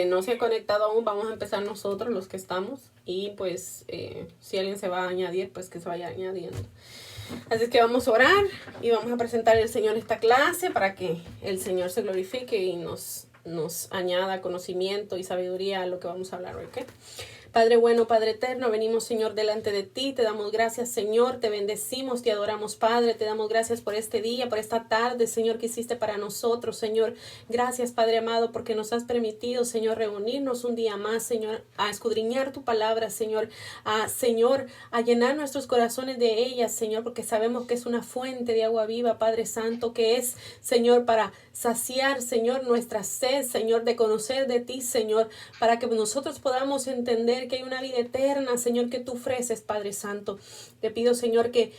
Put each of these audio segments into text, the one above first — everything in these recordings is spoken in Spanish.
no se ha conectado aún, vamos a empezar nosotros los que estamos. Y pues si alguien se va a añadir, pues que se vaya añadiendo. Así es que vamos a orar y vamos a presentar al Señor esta clase para que el Señor se glorifique y nos añada conocimiento y sabiduría a lo que vamos a hablar hoy, ¿ok? Padre bueno, Padre eterno, venimos, Señor, delante de ti, te damos gracias, Señor, te bendecimos, te adoramos, Padre, te damos gracias por este día, por esta tarde, Señor, que hiciste para nosotros, Señor. Gracias, Padre amado, porque nos has permitido, Señor, reunirnos un día más, Señor, a escudriñar tu palabra, Señor, Señor, a llenar nuestros corazones de ella, Señor, porque sabemos que es una fuente de agua viva, Padre Santo, que es, Señor, para saciar, Señor, nuestra sed, Señor, de conocer de ti, Señor, para que nosotros podamos entender que hay una vida eterna, Señor, que tú ofreces, Padre Santo. Te pido, Señor, que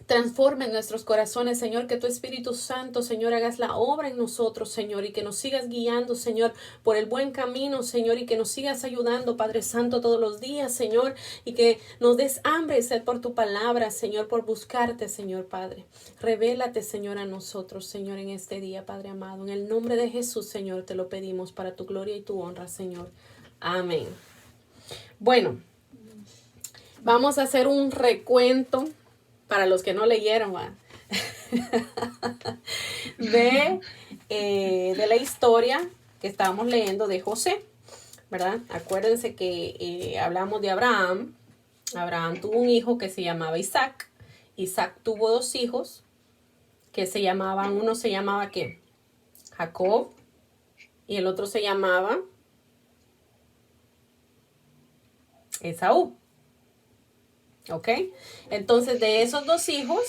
transforme nuestros corazones, Señor, que tu Espíritu Santo, Señor, hagas la obra en nosotros, Señor, y que nos sigas guiando, Señor, por el buen camino, Señor, y que nos sigas ayudando, Padre Santo, todos los días, Señor, y que nos des hambre y sed por tu palabra, Señor, por buscarte, Señor, Padre. Revélate, Señor, a nosotros, Señor, en este día, Padre amado. En el nombre de Jesús, Señor, te lo pedimos para tu gloria y tu honra, Señor. Amén. Bueno, vamos a hacer un recuento para los que no leyeron de la historia que estábamos leyendo de José, ¿verdad? Acuérdense que hablamos de Abraham. Abraham tuvo un hijo que se llamaba Isaac. Isaac tuvo dos hijos que se llamaban, uno se llamaba ¿qué? Jacob, y el otro se llamaba Esaú. ¿Ok? Entonces, de esos dos hijos,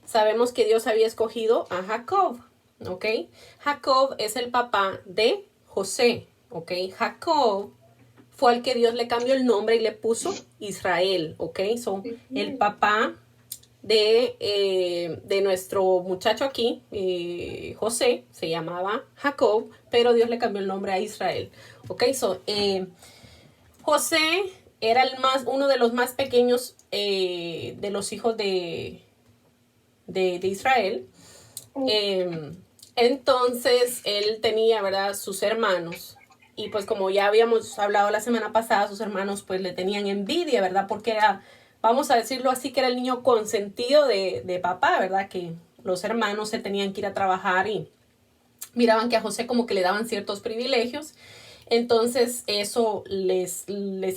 sabemos que Dios había escogido a Jacob. ¿Ok? Jacob es el papá de José. ¿Ok? Jacob fue al que Dios le cambió el nombre y le puso Israel. ¿Ok? So, el papá de nuestro muchacho aquí, José, se llamaba Jacob, pero Dios le cambió el nombre a Israel. ¿Ok? So, José era uno de los más pequeños de los hijos de Israel. Entonces, él tenía, ¿verdad?, sus hermanos. Y pues como ya habíamos hablado la semana pasada, sus hermanos pues le tenían envidia, ¿verdad? Porque era, vamos a decirlo así, que era el niño consentido de papá, ¿verdad? Que los hermanos se tenían que ir a trabajar y miraban que a José como que le daban ciertos privilegios. Entonces eso les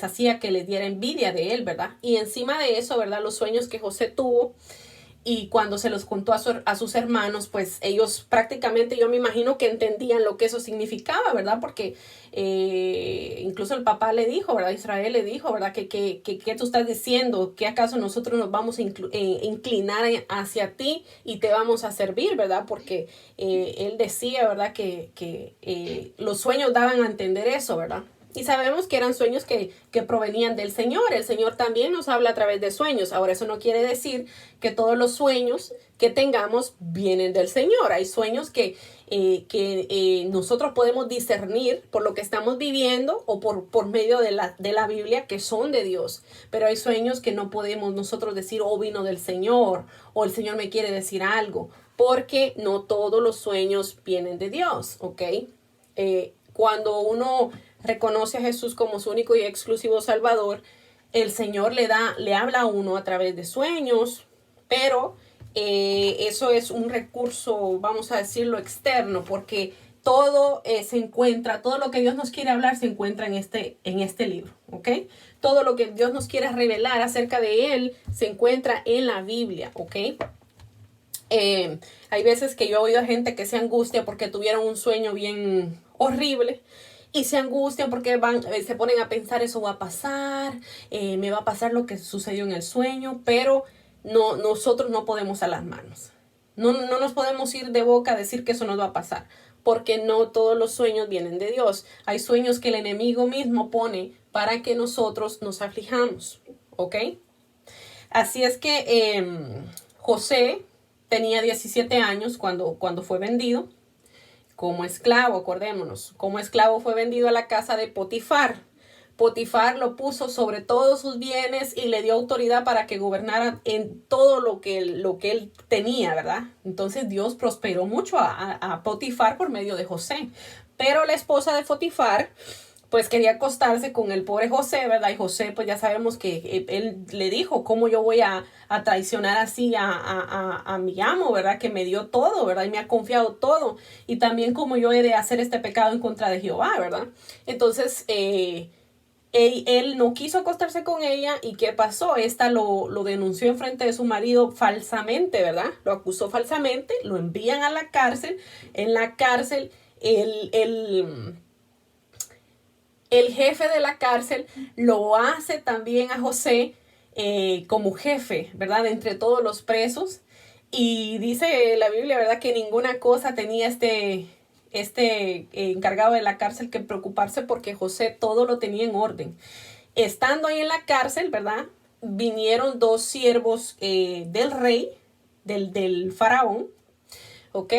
hacía que les diera envidia de él, ¿verdad? Y encima de eso, ¿verdad? Los sueños que José tuvo y cuando se los contó a sus hermanos, pues ellos prácticamente, yo me imagino que entendían lo que eso significaba, ¿verdad? Porque incluso el papá le dijo, ¿verdad? Israel le dijo, ¿verdad? ¿Qué tú estás diciendo? ¿Que acaso nosotros nos vamos a inclinar hacia ti y te vamos a servir, ¿verdad? Porque él decía, ¿verdad? Que los sueños daban a entender eso, ¿verdad? Y sabemos que eran sueños que provenían del Señor. El Señor también nos habla a través de sueños. Ahora, eso no quiere decir que todos los sueños que tengamos vienen del Señor. Hay sueños que nosotros podemos discernir por lo que estamos viviendo o por medio de la Biblia que son de Dios. Pero hay sueños que no podemos nosotros decir, oh, vino del Señor, o el Señor me quiere decir algo, porque no todos los sueños vienen de Dios, ¿ok? Cuando uno reconoce a Jesús como su único y exclusivo Salvador, el Señor le habla a uno a través de sueños, pero eso es un recurso, vamos a decirlo, externo, porque todo se encuentra, todo lo que Dios nos quiere hablar se encuentra en este libro, ¿ok? Todo lo que Dios nos quiere revelar acerca de Él se encuentra en la Biblia, ¿ok? Hay veces que yo he oído a gente que se angustia porque tuvieron un sueño bien horrible y se angustian porque se ponen a pensar, eso va a pasar, me va a pasar lo que sucedió en el sueño, pero nosotros no podemos alarmarnos. No nos podemos ir de boca a decir que eso nos va a pasar, porque no todos los sueños vienen de Dios. Hay sueños que el enemigo mismo pone para que nosotros nos aflijamos, ¿ok? Así es que José tenía 17 años cuando fue vendido como esclavo, acordémonos. Como esclavo fue vendido a la casa de Potifar. Potifar lo puso sobre todos sus bienes y le dio autoridad para que gobernara en todo lo que él tenía, ¿verdad? Entonces Dios prosperó mucho a Potifar por medio de José. Pero la esposa de Potifar pues quería acostarse con el pobre José, ¿verdad? Y José, pues ya sabemos que él le dijo, ¿cómo yo voy a traicionar así a mi amo, ¿verdad? Que me dio todo, ¿verdad? Y me ha confiado todo. Y también cómo yo he de hacer este pecado en contra de Jehová, ¿verdad? Entonces, él no quiso acostarse con ella. ¿Y qué pasó? Esta lo denunció en frente de su marido falsamente, ¿verdad? Lo acusó falsamente, lo envían a la cárcel. En la cárcel, el jefe de la cárcel lo hace también a José como jefe, ¿verdad? Entre todos los presos. Y dice la Biblia, ¿verdad? Que ninguna cosa tenía este encargado de la cárcel que preocuparse porque José todo lo tenía en orden. Estando ahí en la cárcel, ¿verdad? Vinieron dos siervos del rey, del faraón, ¿ok?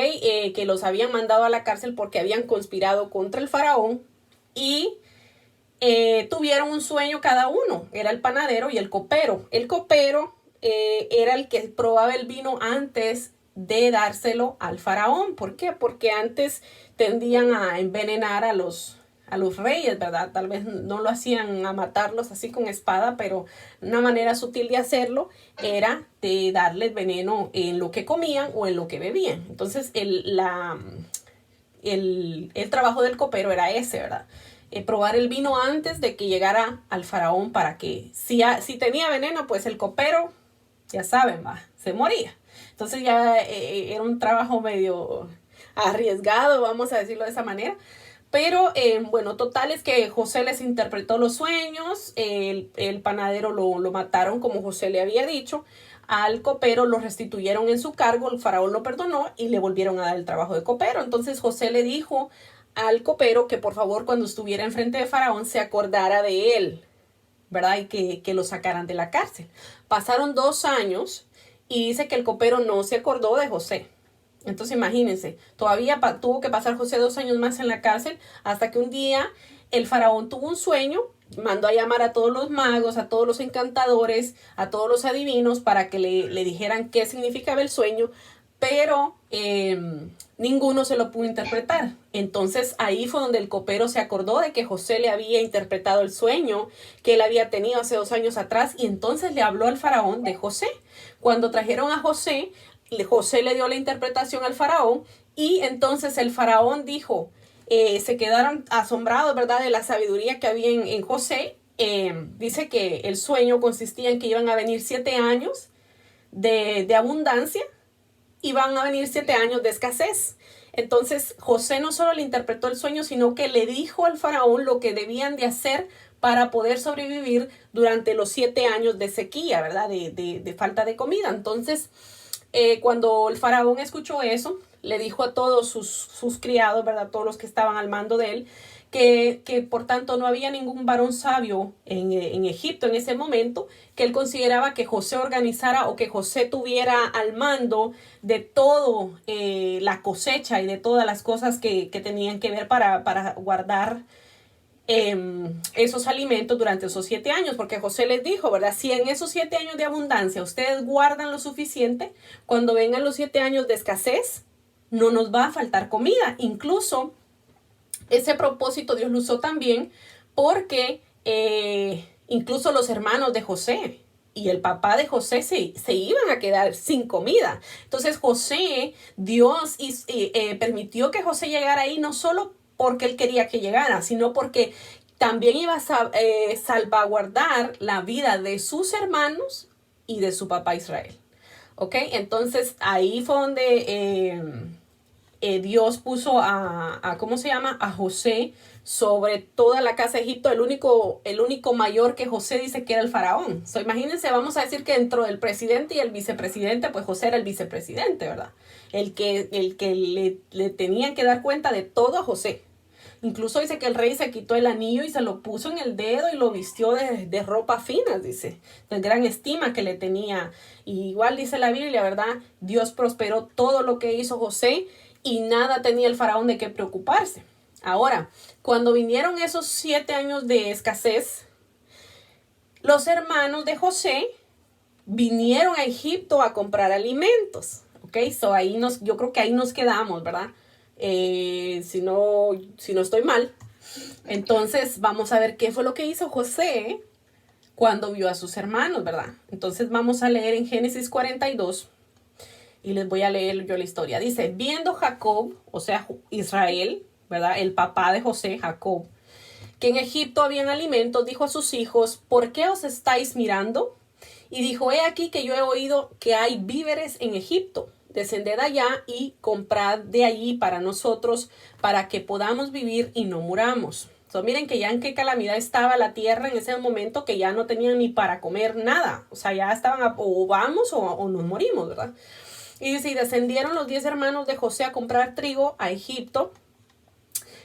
Que los habían mandado a la cárcel porque habían conspirado contra el faraón y tuvieron un sueño cada uno. Era el panadero y el copero. El copero era el que probaba el vino antes de dárselo al faraón. ¿Por qué? Porque antes tendían a envenenar a los reyes, ¿verdad? Tal vez no lo hacían a matarlos así con espada, pero una manera sutil de hacerlo era de darles veneno en lo que comían o en lo que bebían. Entonces el trabajo del copero era ese, ¿verdad? Probar el vino antes de que llegara al faraón para que si tenía veneno, pues el copero, ya saben, se moría. Entonces ya era un trabajo medio arriesgado, vamos a decirlo de esa manera. Pero bueno, total es que José les interpretó los sueños, el panadero lo mataron como José le había dicho, al copero lo restituyeron en su cargo, el faraón lo perdonó y le volvieron a dar el trabajo de copero. Entonces José le dijo al copero que por favor cuando estuviera enfrente de faraón se acordara de él, ¿verdad? Y que lo sacaran de la cárcel. Pasaron 2 años y dice que el copero no se acordó de José. Entonces imagínense, todavía tuvo que pasar José 2 años más en la cárcel hasta que un día el faraón tuvo un sueño, mandó a llamar a todos los magos, a todos los encantadores, a todos los adivinos para que le dijeran qué significaba el sueño, pero ninguno se lo pudo interpretar. Entonces ahí fue donde el copero se acordó de que José le había interpretado el sueño que él había tenido hace 2 años atrás y entonces le habló al faraón de José. Cuando trajeron a José, José le dio la interpretación al faraón y entonces el faraón dijo, se quedaron asombrados, ¿verdad?, de la sabiduría que había en José. Dice que el sueño consistía en que iban a venir 7 años de abundancia y van a venir 7 años de escasez. Entonces José no solo le interpretó el sueño, sino que le dijo al faraón lo que debían de hacer para poder sobrevivir durante los 7 años de sequía, ¿verdad? De falta de comida. Entonces, cuando el faraón escuchó eso, le dijo a todos sus criados, ¿verdad? Todos los que estaban al mando de él, que por tanto no había ningún varón sabio en Egipto en ese momento, que él consideraba que José organizara o que José tuviera al mando de todo la cosecha y de todas las cosas que tenían que ver para guardar esos alimentos durante esos 7 años, porque José les dijo, ¿verdad? Si en esos 7 años de abundancia ustedes guardan lo suficiente, cuando vengan los 7 años de escasez, no nos va a faltar comida. Incluso ese propósito Dios lo usó también porque incluso los hermanos de José y el papá de José se iban a quedar sin comida. Entonces Dios permitió que José llegara ahí no solo porque él quería que llegara, sino porque también iba a salvaguardar la vida de sus hermanos y de su papá Israel. ¿Ok? Entonces ahí fue donde Dios puso ¿cómo se llama? A José sobre toda la casa de Egipto. El único mayor que José dice que era el faraón. Imagínense, vamos a decir que dentro del presidente y el vicepresidente, pues José era el vicepresidente, ¿verdad? El que le tenían que dar cuenta de todo a José. Incluso dice que el rey se quitó el anillo y se lo puso en el dedo y lo vistió de ropa fina, dice, de gran estima que le tenía. Y igual dice la Biblia, ¿verdad? Dios prosperó todo lo que hizo José y nada tenía el faraón de qué preocuparse. Ahora, cuando vinieron esos 7 años de escasez, los hermanos de José vinieron a Egipto a comprar alimentos. ¿Ok? Yo creo que ahí nos quedamos, ¿verdad? si no estoy mal. Entonces vamos a ver qué fue lo que hizo José cuando vio a sus hermanos, ¿verdad? Entonces vamos a leer en Génesis 42 y les voy a leer yo la historia. Dice, viendo Jacob, o sea, Israel, ¿verdad? El papá de José, Jacob, que en Egipto habían alimentos, dijo a sus hijos, ¿por qué os estáis mirando? Y dijo, he aquí que yo he oído que hay víveres en Egipto. Descended allá y comprad de allí para nosotros, para que podamos vivir y no muramos. Miren que ya en qué calamidad estaba la tierra en ese momento, que ya no tenían ni para comer nada. O sea, ya estaban o vamos o nos morimos, ¿verdad? Y dice, y descendieron los 10 hermanos de José a comprar trigo a Egipto,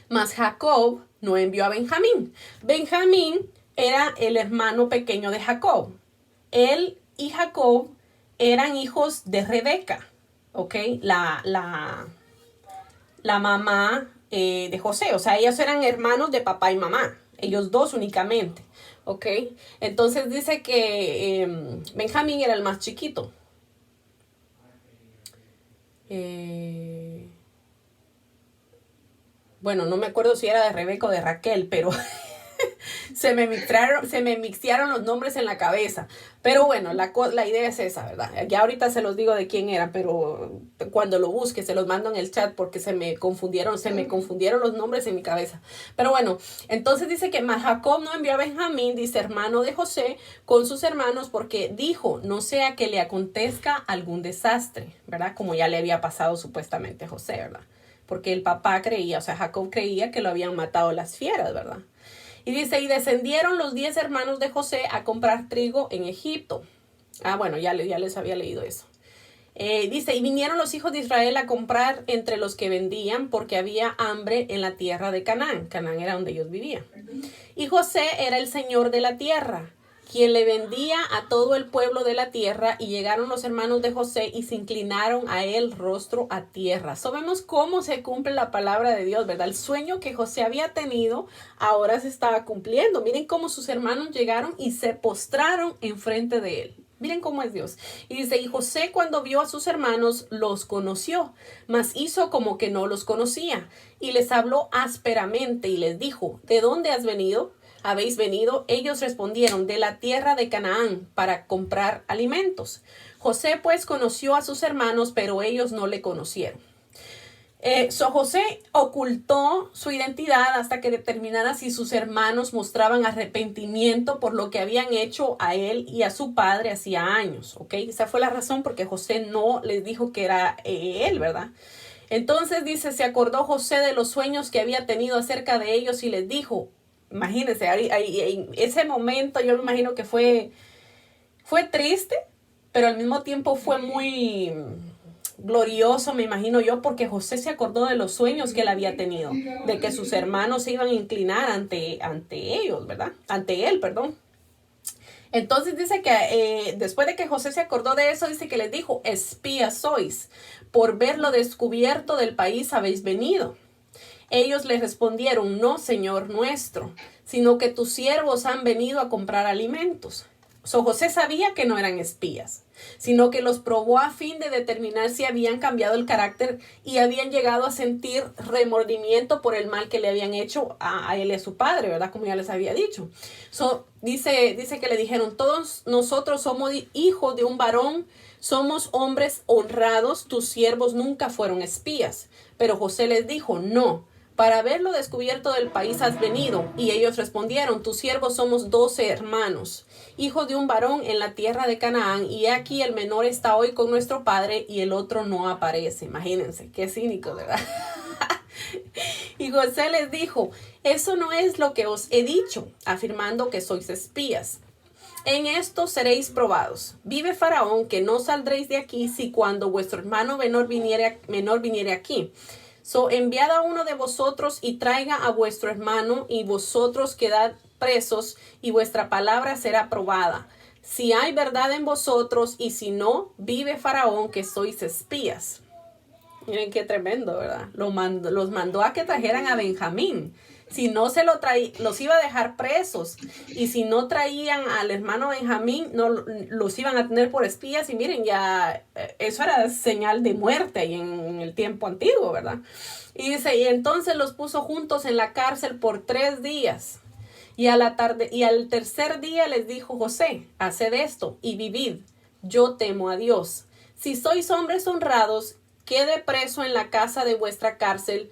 mas Jacob no envió a Benjamín. Benjamín era el hermano pequeño de Jacob. Él y Jacob eran hijos de Rebeca, ¿ok? La mamá de José. O sea, ellos eran hermanos de papá y mamá. Ellos dos únicamente, ¿ok? Entonces dice que Benjamín era el más chiquito. Bueno, no me acuerdo si era de Rebeca o de Raquel, pero se me mixearon los nombres en la cabeza. Pero bueno, la idea es esa, ¿verdad? Ya ahorita se los digo de quién era, pero cuando lo busque se los mando en el chat porque se me confundieron los nombres en mi cabeza. Pero bueno, entonces dice que Jacob no envió a Benjamín, dice hermano de José, con sus hermanos porque dijo, no sea que le acontezca algún desastre, ¿verdad? Como ya le había pasado supuestamente a José, ¿verdad? Porque el papá creía, o sea, Jacob creía que lo habían matado las fieras, ¿verdad? Y dice, y descendieron los 10 hermanos de José a comprar trigo en Egipto. Bueno, ya les había leído eso. Dice, y vinieron los hijos de Israel a comprar entre los que vendían porque había hambre en la tierra de Canaán. Canaán era donde ellos vivían. Y José era el señor de la tierra, quien le vendía a todo el pueblo de la tierra, y llegaron los hermanos de José y se inclinaron a él rostro a tierra. Vemos cómo se cumple la palabra de Dios, ¿verdad? El sueño que José había tenido ahora se estaba cumpliendo. Miren cómo sus hermanos llegaron y se postraron enfrente de él. Miren cómo es Dios. Y dice, y José cuando vio a sus hermanos los conoció, mas hizo como que no los conocía, y les habló ásperamente y les dijo, ¿de dónde habéis venido? Ellos respondieron, de la tierra de Canaán, para comprar alimentos. José pues conoció a sus hermanos, pero ellos no le conocieron. José ocultó su identidad hasta que determinara si sus hermanos mostraban arrepentimiento por lo que habían hecho a él y a su padre hacía años, ¿ok? Esa fue la razón porque José no les dijo que era él, ¿verdad? Entonces dice, se acordó José de los sueños que había tenido acerca de ellos y les dijo, imagínense, en ese momento yo me imagino que fue triste, pero al mismo tiempo fue muy glorioso, me imagino yo, porque José se acordó de los sueños que él había tenido, de que sus hermanos se iban a inclinar ante ellos, ¿verdad? Ante él, perdón. Entonces dice que después de que José se acordó de eso, dice que les dijo, espías sois, por ver lo descubierto del país habéis venido. Ellos le respondieron, no, Señor nuestro, sino que tus siervos han venido a comprar alimentos. José sabía que no eran espías, sino que los probó a fin de determinar si habían cambiado el carácter y habían llegado a sentir remordimiento por el mal que le habían hecho a él y a su padre, ¿verdad? Como ya les había dicho. Dice que le dijeron, todos nosotros somos hijos de un varón, somos hombres honrados, tus siervos nunca fueron espías. Pero José les dijo, no, para ver lo descubierto del país has venido. Y ellos respondieron, tus siervos somos 12 hermanos, hijos de un varón en la tierra de Canaán, y aquí el menor está hoy con nuestro padre y el otro no aparece. Imagínense, qué cínico, ¿verdad? Y José les dijo, eso no es lo que os he dicho, afirmando que sois espías. En esto seréis probados. Vive Faraón que no saldréis de aquí si cuando vuestro hermano menor viniere aquí. Enviad a uno de vosotros y traiga a vuestro hermano, y vosotros quedad presos, y vuestra palabra será probada. Si hay verdad en vosotros, y si no, vive Faraón que sois espías. Miren qué tremendo, ¿verdad? Los mandó a que trajeran a Benjamín, Si no se lo traía, los iba a dejar presos. Y si no traían al hermano Benjamín, no los iban a tener por espías. Y miren, ya eso era señal de muerte ahí en el tiempo antiguo, ¿verdad? Y dice, y entonces los puso juntos en la cárcel por 3 días. Y al tercer día les dijo José, haced esto y vivid. Yo temo a Dios. Si sois hombres honrados, quede preso en la casa de vuestra cárcel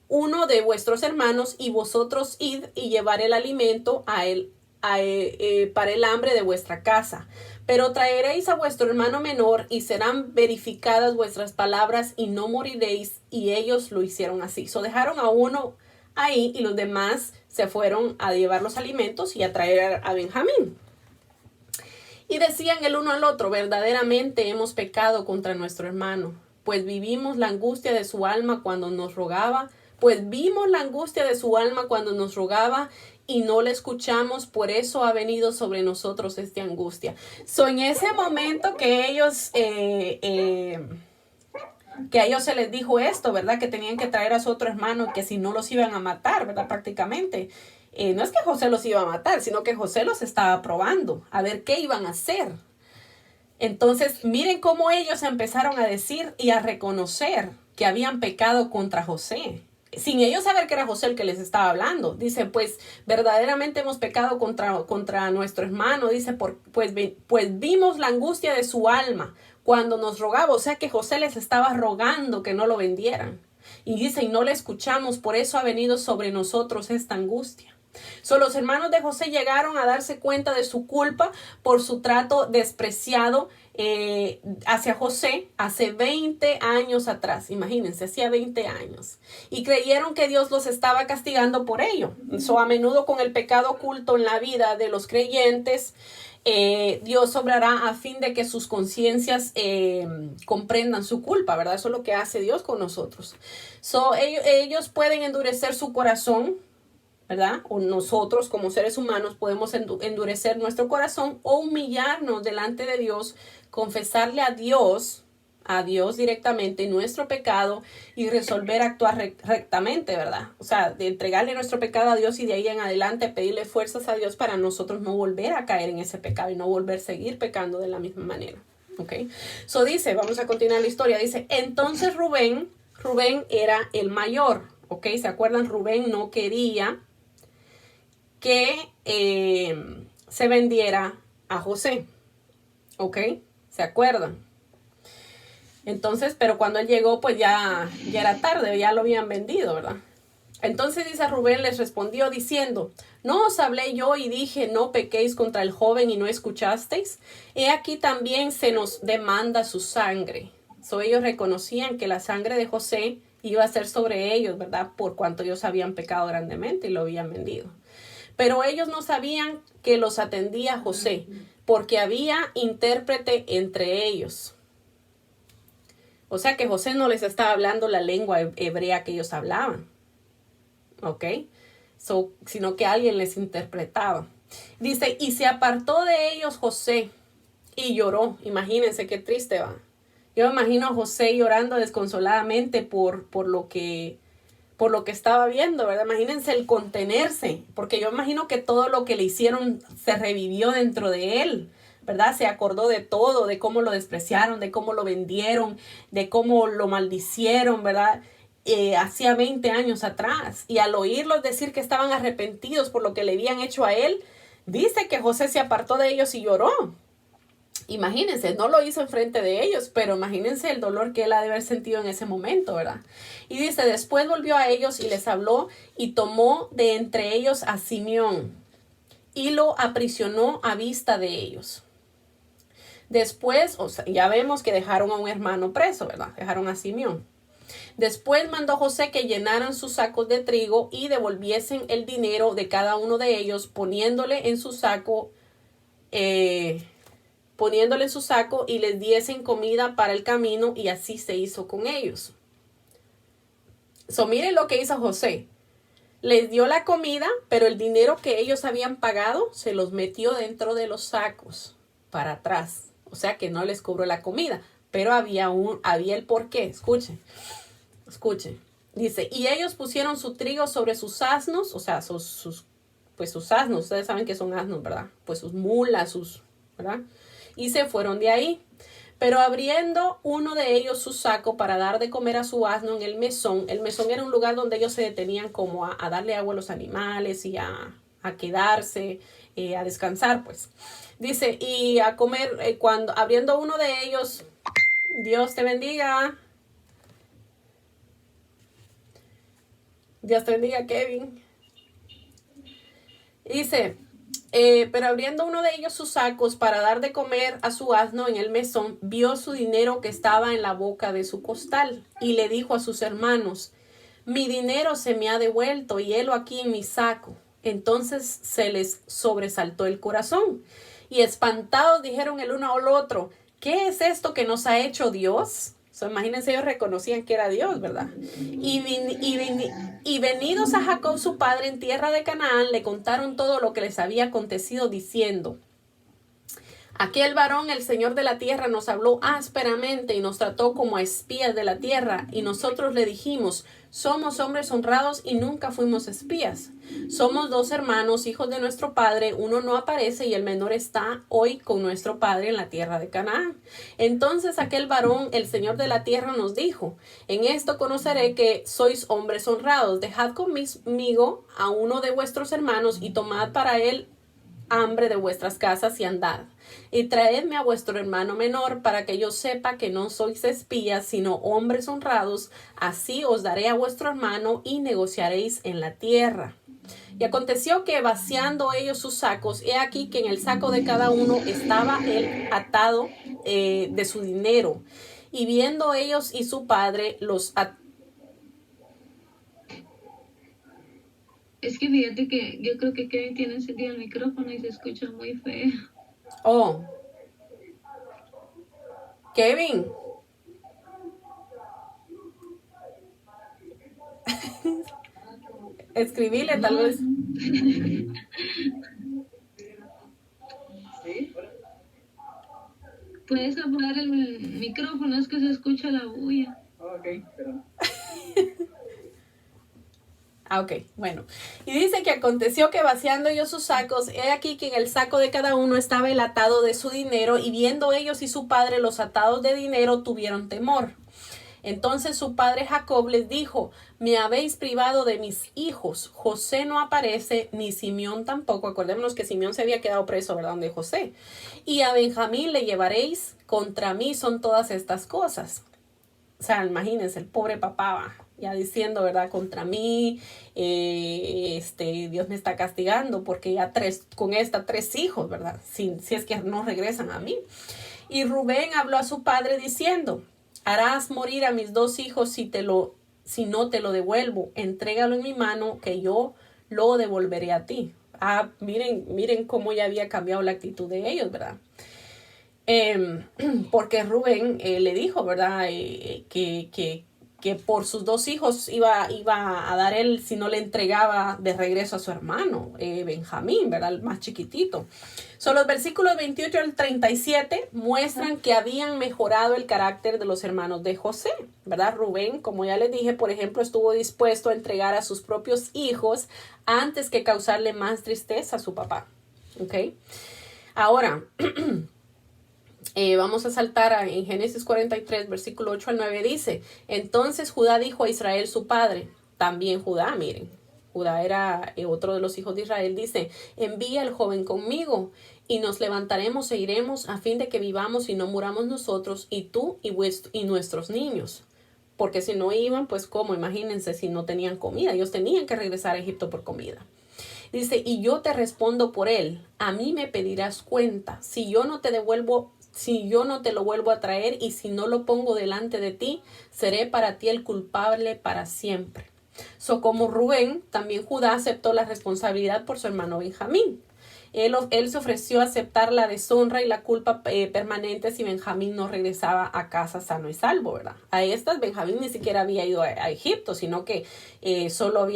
uno de vuestros hermanos, y vosotros id y llevar el alimento a él para el hambre de vuestra casa. Pero traeréis a vuestro hermano menor, y serán verificadas vuestras palabras, y no moriréis. Y ellos lo hicieron así. Dejaron a uno ahí, y los demás se fueron a llevar los alimentos y a traer a Benjamín. Y decían el uno al otro, verdaderamente hemos pecado contra nuestro hermano, pues vimos la angustia de su alma cuando nos rogaba, y no le escuchamos, por eso ha venido sobre nosotros esta angustia. En ese momento que a ellos se les dijo esto, ¿verdad? Que tenían que traer a su otro hermano, que si no los iban a matar, ¿verdad? Prácticamente. No es que José los iba a matar, sino que José los estaba probando, a ver qué iban a hacer. Entonces, miren cómo ellos empezaron a decir y a reconocer que habían pecado contra José, sin ellos saber que era José el que les estaba hablando. Dice, pues verdaderamente hemos pecado contra nuestro hermano. Dice, pues vimos la angustia de su alma cuando nos rogaba. O sea que José les estaba rogando que no lo vendieran. Y dice, y no le escuchamos, por eso ha venido sobre nosotros esta angustia. Los hermanos de José llegaron a darse cuenta de su culpa por su trato despreciado hacia José hace 20 años atrás. Imagínense, hacía 20 años. Y creyeron que Dios los estaba castigando por ello. A menudo con el pecado oculto en la vida de los creyentes, Dios obrará a fin de que sus conciencias comprendan su culpa, ¿verdad? Eso es lo que hace Dios con nosotros. Ellos pueden endurecer su corazón, ¿verdad? O nosotros como seres humanos podemos endurecer nuestro corazón o humillarnos delante de Dios, confesarle a Dios directamente nuestro pecado y resolver actuar rectamente, ¿verdad? O sea, de entregarle nuestro pecado a Dios y de ahí en adelante pedirle fuerzas a Dios para nosotros no volver a caer en ese pecado y no volver a seguir pecando de la misma manera. ¿Ok? Dice, vamos a continuar la historia. Dice, entonces Rubén era el mayor. ¿Ok? ¿Se acuerdan? Rubén no quería que se vendiera a José. ¿Ok? ¿Se acuerdan? Entonces, pero cuando él llegó, pues ya era tarde, ya lo habían vendido, ¿verdad? Entonces dice, Rubén les respondió diciendo, ¿no os hablé yo y dije, no pequéis contra el joven y no escuchasteis? He aquí también se nos demanda su sangre. Ellos reconocían que la sangre de José iba a ser sobre ellos, ¿verdad? Por cuanto ellos habían pecado grandemente y lo habían vendido. Pero ellos no sabían que los atendía José, porque había intérprete entre ellos. O sea que José no les estaba hablando la lengua hebrea que ellos hablaban. ¿Ok? Sino que alguien les interpretaba. Dice, y se apartó de ellos José y lloró. Imagínense qué triste va. Yo me imagino a José llorando desconsoladamente por lo que estaba viendo, ¿verdad? Imagínense el contenerse, porque yo imagino que todo lo que le hicieron se revivió dentro de él, ¿verdad? Se acordó de todo, de cómo lo despreciaron, de cómo lo vendieron, de cómo lo maldicieron, ¿verdad? Hacía 20 años atrás. Y al oírlos decir que estaban arrepentidos por lo que le habían hecho a él, dice que José se apartó de ellos y lloró. Imagínense, no lo hizo enfrente de ellos, pero imagínense el dolor que él ha de haber sentido en ese momento, ¿verdad? Y dice, después volvió a ellos y les habló y tomó de entre ellos a Simeón y lo aprisionó a vista de ellos. Después, ya vemos que dejaron a un hermano preso, ¿verdad? Dejaron a Simeón. Después mandó José que llenaran sus sacos de trigo y devolviesen el dinero de cada uno de ellos, poniéndole en su saco y les diesen comida para el camino, y así se hizo con ellos. Miren lo que hizo José. Les dio la comida, pero el dinero que ellos habían pagado se los metió dentro de los sacos para atrás. O sea que no les cobró la comida, pero había el porqué. Escuchen. Dice, y ellos pusieron su trigo sobre sus asnos, o sea, pues sus asnos, ustedes saben que son asnos, ¿verdad? Pues sus mulas, ¿verdad? Y se fueron de ahí. Pero abriendo uno de ellos su saco para dar de comer a su asno en el mesón era un lugar donde ellos se detenían como a darle agua a los animales y a quedarse, a descansar, pues. Dice, y a comer, cuando abriendo uno de ellos, Dios te bendiga. Dios te bendiga, Kevin. Dice, pero abriendo uno de ellos sus sacos para dar de comer a su asno en el mesón, vio su dinero que estaba en la boca de su costal y le dijo a sus hermanos, mi dinero se me ha devuelto y helo aquí en mi saco. Entonces se les sobresaltó el corazón y espantados dijeron el uno al otro, ¿qué es esto que nos ha hecho Dios? Imagínense, ellos reconocían que era Dios, ¿verdad? Y venidos a Jacob su padre en tierra de Canaán, le contaron todo lo que les había acontecido, diciendo, aquel varón, el Señor de la tierra, nos habló ásperamente y nos trató como a espías de la tierra, y nosotros le dijimos, somos hombres honrados y nunca fuimos espías. Somos 2 hermanos, hijos de nuestro padre, uno no aparece y el menor está hoy con nuestro padre en la tierra de Canaán. Entonces aquel varón, el Señor de la tierra, nos dijo, en esto conoceré que sois hombres honrados, dejad conmigo a uno de vuestros hermanos y tomad para él hambre de vuestras casas y andad. Y traedme a vuestro hermano menor para que yo sepa que no sois espías, sino hombres honrados. Así os daré a vuestro hermano y negociaréis en la tierra. Y aconteció que vaciando ellos sus sacos, he aquí que en el saco de cada uno estaba el atado de su dinero. Y viendo ellos y su padre los Es que fíjate que yo creo que Kevin tiene encendido el micrófono y se escucha muy feo. Oh. Kevin. Escribile tal vez. Puedes apagar el micrófono, es que se escucha la bulla. Ok, pero... Ok, bueno. Y dice que aconteció que vaciando ellos sus sacos, he aquí que en el saco de cada uno estaba el atado de su dinero, y viendo ellos y su padre los atados de dinero, tuvieron temor. Entonces su padre Jacob les dijo, me habéis privado de mis hijos. José no aparece, ni Simeón tampoco. Acordémonos que Simeón se había quedado preso, ¿verdad? Donde José. Y a Benjamín le llevaréis, contra mí son todas estas cosas. O sea, imagínense, el pobre papá va ya diciendo, ¿verdad? Contra mí, Dios me está castigando porque ya con 3 hijos, ¿verdad? Si es que no regresan a mí. Y Rubén habló a su padre diciendo, harás morir a mis 2 hijos si no te lo devuelvo. Entrégalo en mi mano que yo lo devolveré a ti. Miren cómo ya había cambiado la actitud de ellos, ¿verdad? Porque Rubén le dijo, ¿verdad? Que por sus 2 hijos iba a dar él si no le entregaba de regreso a su hermano, Benjamín, ¿verdad? El más chiquitito. Los versículos 28 al 37 muestran que habían mejorado el carácter de los hermanos de José, ¿verdad? Rubén, como ya les dije, por ejemplo, estuvo dispuesto a entregar a sus propios hijos antes que causarle más tristeza a su papá, ¿ok? Ahora... vamos a saltar en Génesis 43, versículo 8 al 9, dice, entonces Judá dijo a Israel su padre, también Judá, miren, Judá era otro de los hijos de Israel, dice, envía al joven conmigo y nos levantaremos e iremos a fin de que vivamos y no muramos nosotros y tú y nuestros niños. Porque si no iban, pues cómo, imagínense si no tenían comida, ellos tenían que regresar a Egipto por comida. Dice, y yo te respondo por él, a mí me pedirás cuenta, si yo no te lo vuelvo a traer y si no lo pongo delante de ti, seré para ti el culpable para siempre. Como Rubén, también Judá aceptó la responsabilidad por su hermano Benjamín. Él se ofreció a aceptar la deshonra y la culpa permanente si Benjamín no regresaba a casa sano y salvo, ¿verdad? A estas Benjamín ni siquiera había ido a Egipto, sino que solo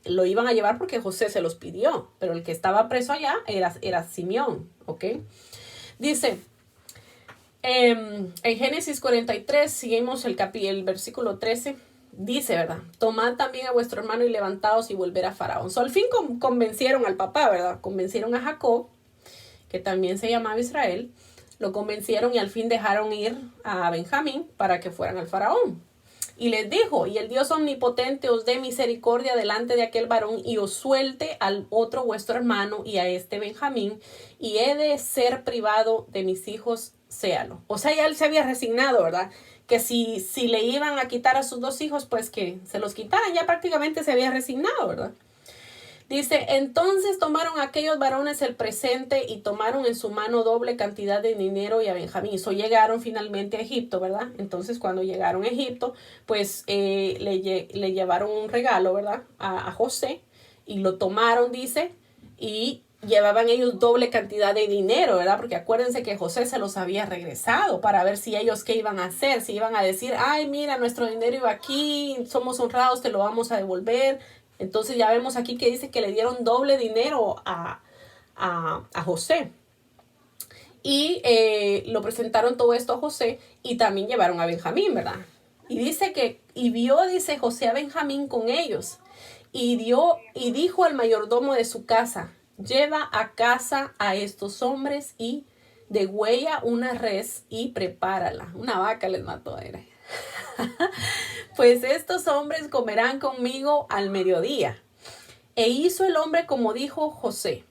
lo iban a llevar porque José se los pidió, pero el que estaba preso allá era Simeón, ¿ok? Dice, En Génesis 43, seguimos el versículo 13, dice, ¿verdad? Tomad también a vuestro hermano y levantaos y volver a Faraón. Al fin convencieron al papá, ¿verdad? Convencieron a Jacob, que también se llamaba Israel, lo convencieron y al fin dejaron ir a Benjamín para que fueran al Faraón. Y les dijo, y el Dios omnipotente os dé misericordia delante de aquel varón y os suelte al otro vuestro hermano y a este Benjamín, y he de ser privado de mis hijos, séalo. O sea, ya él se había resignado, ¿verdad? Que si le iban a quitar a sus 2 hijos, pues que se los quitaran. Ya prácticamente se había resignado, ¿verdad? Dice, entonces tomaron aquellos varones el presente y tomaron en su mano doble cantidad de dinero y a Benjamín. Eso llegaron finalmente a Egipto, ¿verdad? Entonces cuando llegaron a Egipto, pues le llevaron un regalo, ¿verdad? A José y lo tomaron, dice, y llevaban ellos doble cantidad de dinero, ¿verdad? Porque acuérdense que José se los había regresado para ver si ellos qué iban a hacer, si iban a decir, ay, mira, nuestro dinero iba aquí, somos honrados, te lo vamos a devolver. Entonces ya vemos aquí que dice que le dieron doble dinero a José. Y lo presentaron todo esto a José y también llevaron a Benjamín, ¿verdad? Y dice que, y vio, dice José a Benjamín con ellos. Y dijo al mayordomo de su casa, lleva a casa a estos hombres y degüella una res y prepárala. Una vaca les mató, era. Pues estos hombres comerán conmigo al mediodía. E hizo el hombre como dijo José,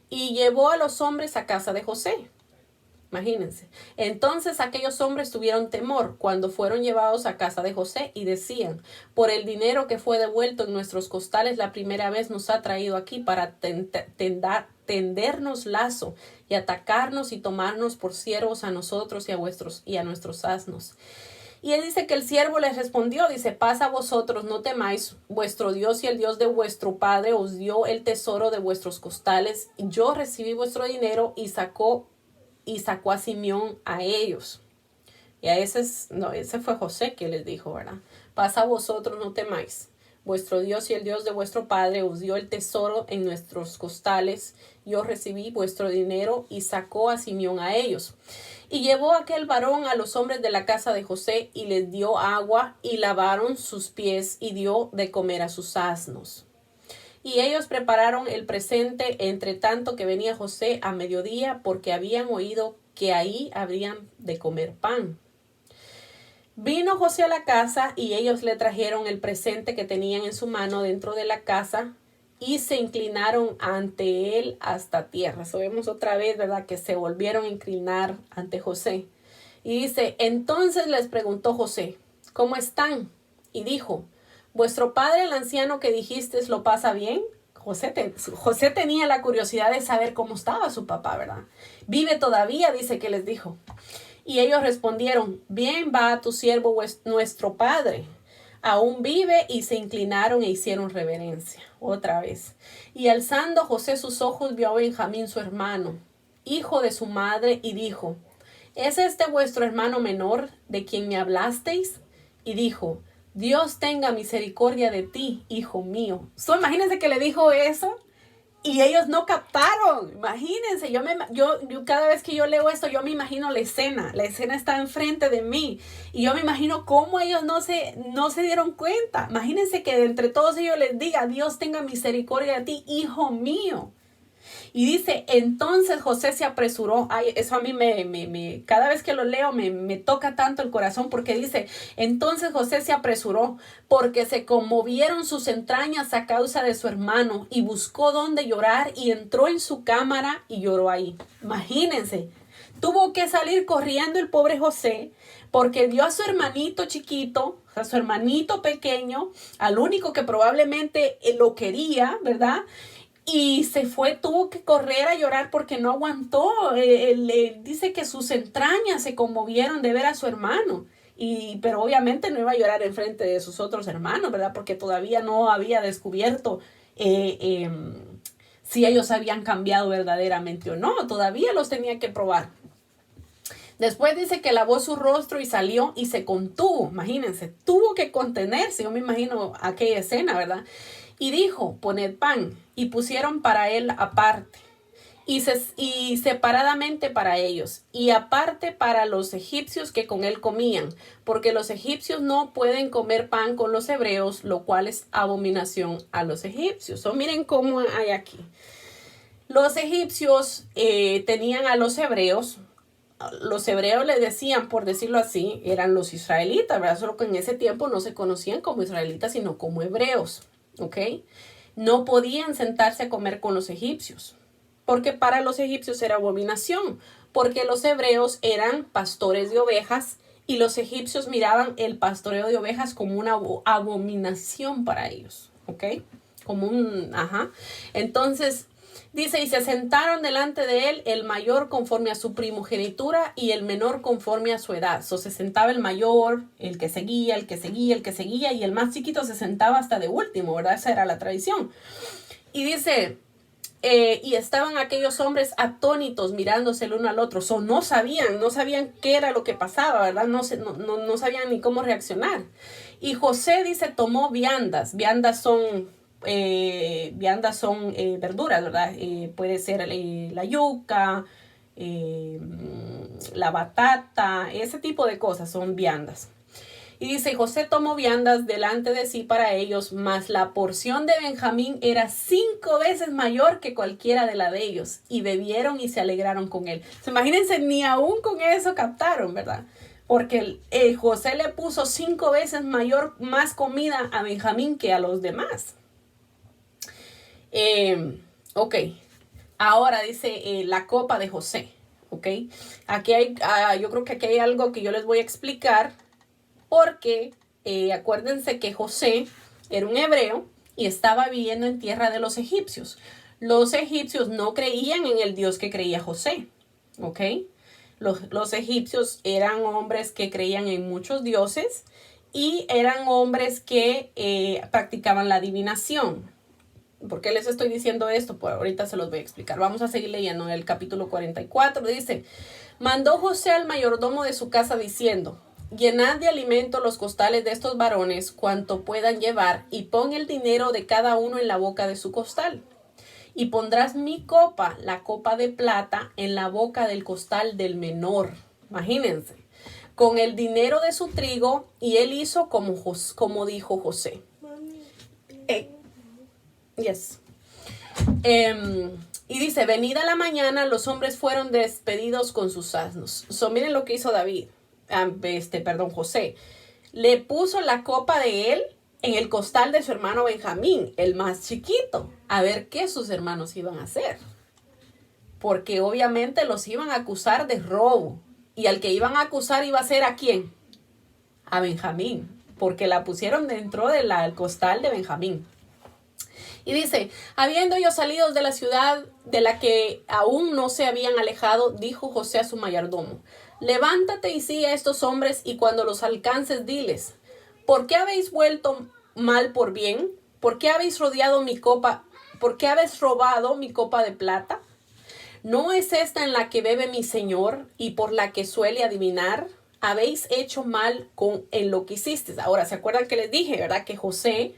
y llevó a los hombres a casa de José. Imagínense. Entonces aquellos hombres tuvieron temor cuando fueron llevados a casa de José y decían, por el dinero que fue devuelto en nuestros costales la primera vez nos ha traído aquí para tendernos lazo y atacarnos y tomarnos por siervos a nosotros y a nuestros asnos. Y él dice que el siervo les respondió, dice, paz a vosotros, no temáis, vuestro Dios y el Dios de vuestro padre os dio el tesoro de vuestros costales, y yo recibí vuestro dinero y sacó a Simeón a ellos. Y a ese fue José que les dijo, ¿verdad? Paz a vosotros, no temáis. Vuestro Dios y el Dios de vuestro padre os dio el tesoro en nuestros costales. Yo recibí vuestro dinero y sacó a Simeón a ellos. Y llevó aquel varón a los hombres de la casa de José y les dio agua y lavaron sus pies y dio de comer a sus asnos. Y ellos prepararon el presente entre tanto que venía José a mediodía porque habían oído que ahí habrían de comer pan. Vino José a la casa y ellos le trajeron el presente que tenían en su mano dentro de la casa y se inclinaron ante él hasta tierra. Eso vemos otra vez, ¿verdad? Que se volvieron a inclinar ante José. Y dice, entonces les preguntó José, ¿cómo están? Y dijo, ¿vuestro padre, el anciano que dijisteis, lo pasa bien? José tenía la curiosidad de saber cómo estaba su papá, ¿verdad? Vive todavía, dice que les dijo. Y ellos respondieron, bien va a tu siervo nuestro padre. Aún vive, y se inclinaron e hicieron reverencia. Otra vez. Y alzando José sus ojos vio a Benjamín su hermano, hijo de su madre, y dijo, ¿es este vuestro hermano menor de quien me hablasteis? Y dijo, Dios tenga misericordia de ti, hijo mío. Imagínense que le dijo eso. Y ellos no captaron, imagínense, yo cada vez que yo leo esto, yo me imagino la escena está enfrente de mí, y yo me imagino cómo ellos no se dieron cuenta. Imagínense que de entre todos ellos les diga, Dios tenga misericordia de ti, hijo mío. Y dice, entonces José se apresuró. Ay, eso a mí cada vez que lo leo me toca tanto el corazón, porque dice, entonces José se apresuró porque se conmovieron sus entrañas a causa de su hermano, y buscó dónde llorar y entró en su cámara y lloró ahí. Imagínense, tuvo que salir corriendo el pobre José porque vio a su hermanito chiquito, a su hermanito pequeño, al único que probablemente lo quería, ¿verdad? Y se fue, tuvo que correr a llorar porque no aguantó. Dice que sus entrañas se conmovieron de ver a su hermano. Pero obviamente no iba a llorar enfrente de sus otros hermanos, ¿verdad? Porque todavía no había descubierto si ellos habían cambiado verdaderamente o no. Todavía los tenía que probar. Después dice que lavó su rostro y salió y se contuvo. Imagínense, tuvo que contenerse. Yo me imagino aquella escena, ¿verdad? Y dijo, poned pan, y pusieron para él aparte. y separadamente para ellos, y aparte para los egipcios que con él comían, porque los egipcios no pueden comer pan con los hebreos, lo cual es abominación a los egipcios. Miren cómo hay aquí. Los egipcios tenían a los hebreos les decían, por decirlo así, eran los israelitas, ¿verdad? Solo que en ese tiempo no se conocían como israelitas, sino como hebreos, ¿ok? No podían sentarse a comer con los egipcios, porque para los egipcios era abominación, porque los hebreos eran pastores de ovejas y los egipcios miraban el pastoreo de ovejas como una abominación para ellos, ¿ok? Entonces, dice, y se sentaron delante de él el mayor conforme a su primogenitura y el menor conforme a su edad. Se sentaba el mayor, el que seguía, el que seguía, el que seguía, y el más chiquito se sentaba hasta de último, ¿verdad? Esa era la tradición. Y dice, y estaban aquellos hombres atónitos mirándose el uno al otro. No sabían qué era lo que pasaba, ¿verdad? No sabían ni cómo reaccionar. Y José, dice, tomó viandas. Viandas son verduras, ¿verdad? Puede ser la yuca, la batata, ese tipo de cosas son viandas. Y dice, José tomó viandas delante de sí para ellos, mas la porción de Benjamín era 5 veces mayor que cualquiera de la de ellos. Y bebieron y se alegraron con él. Imagínense, ni aún con eso captaron, ¿verdad? Porque José le puso 5 veces más comida a Benjamín que a los demás. Ok, ahora dice la copa de José, ok. Aquí yo creo que aquí hay algo que yo les voy a explicar, porque acuérdense que José era un hebreo y estaba viviendo en tierra de los egipcios. Los egipcios no creían en el Dios que creía José, ok. Los egipcios eran hombres que creían en muchos dioses y eran hombres que practicaban la adivinación. ¿Por qué les estoy diciendo esto? Pues ahorita se los voy a explicar. Vamos a seguir leyendo en el capítulo 44. Dice, mandó José al mayordomo de su casa diciendo, llenad de alimento los costales de estos varones cuanto puedan llevar, y pon el dinero de cada uno en la boca de su costal. Y pondrás mi copa, la copa de plata, en la boca del costal del menor. Imagínense, con el dinero de su trigo, y él hizo como dijo José. Yes. Y dice, venida la mañana, los hombres fueron despedidos con sus asnos. Miren lo que hizo José. Le puso la copa de él en el costal de su hermano Benjamín, el más chiquito, a ver qué sus hermanos iban a hacer. Porque obviamente los iban a acusar de robo. Y al que iban a acusar iba a ser ¿a quién? A Benjamín, porque la pusieron dentro del costal de Benjamín. Y dice, habiendo ellos salido de la ciudad de la que aún no se habían alejado, dijo José a su mayordomo, levántate y sigue a estos hombres, y cuando los alcances diles, ¿por qué habéis vuelto mal por bien? ¿Por qué habéis rodeado mi copa? ¿Por qué habéis robado mi copa de plata? ¿No es esta en la que bebe mi señor y por la que suele adivinar? Habéis hecho mal en lo que hicisteis. Ahora, ¿se acuerdan que les dije, verdad? Que José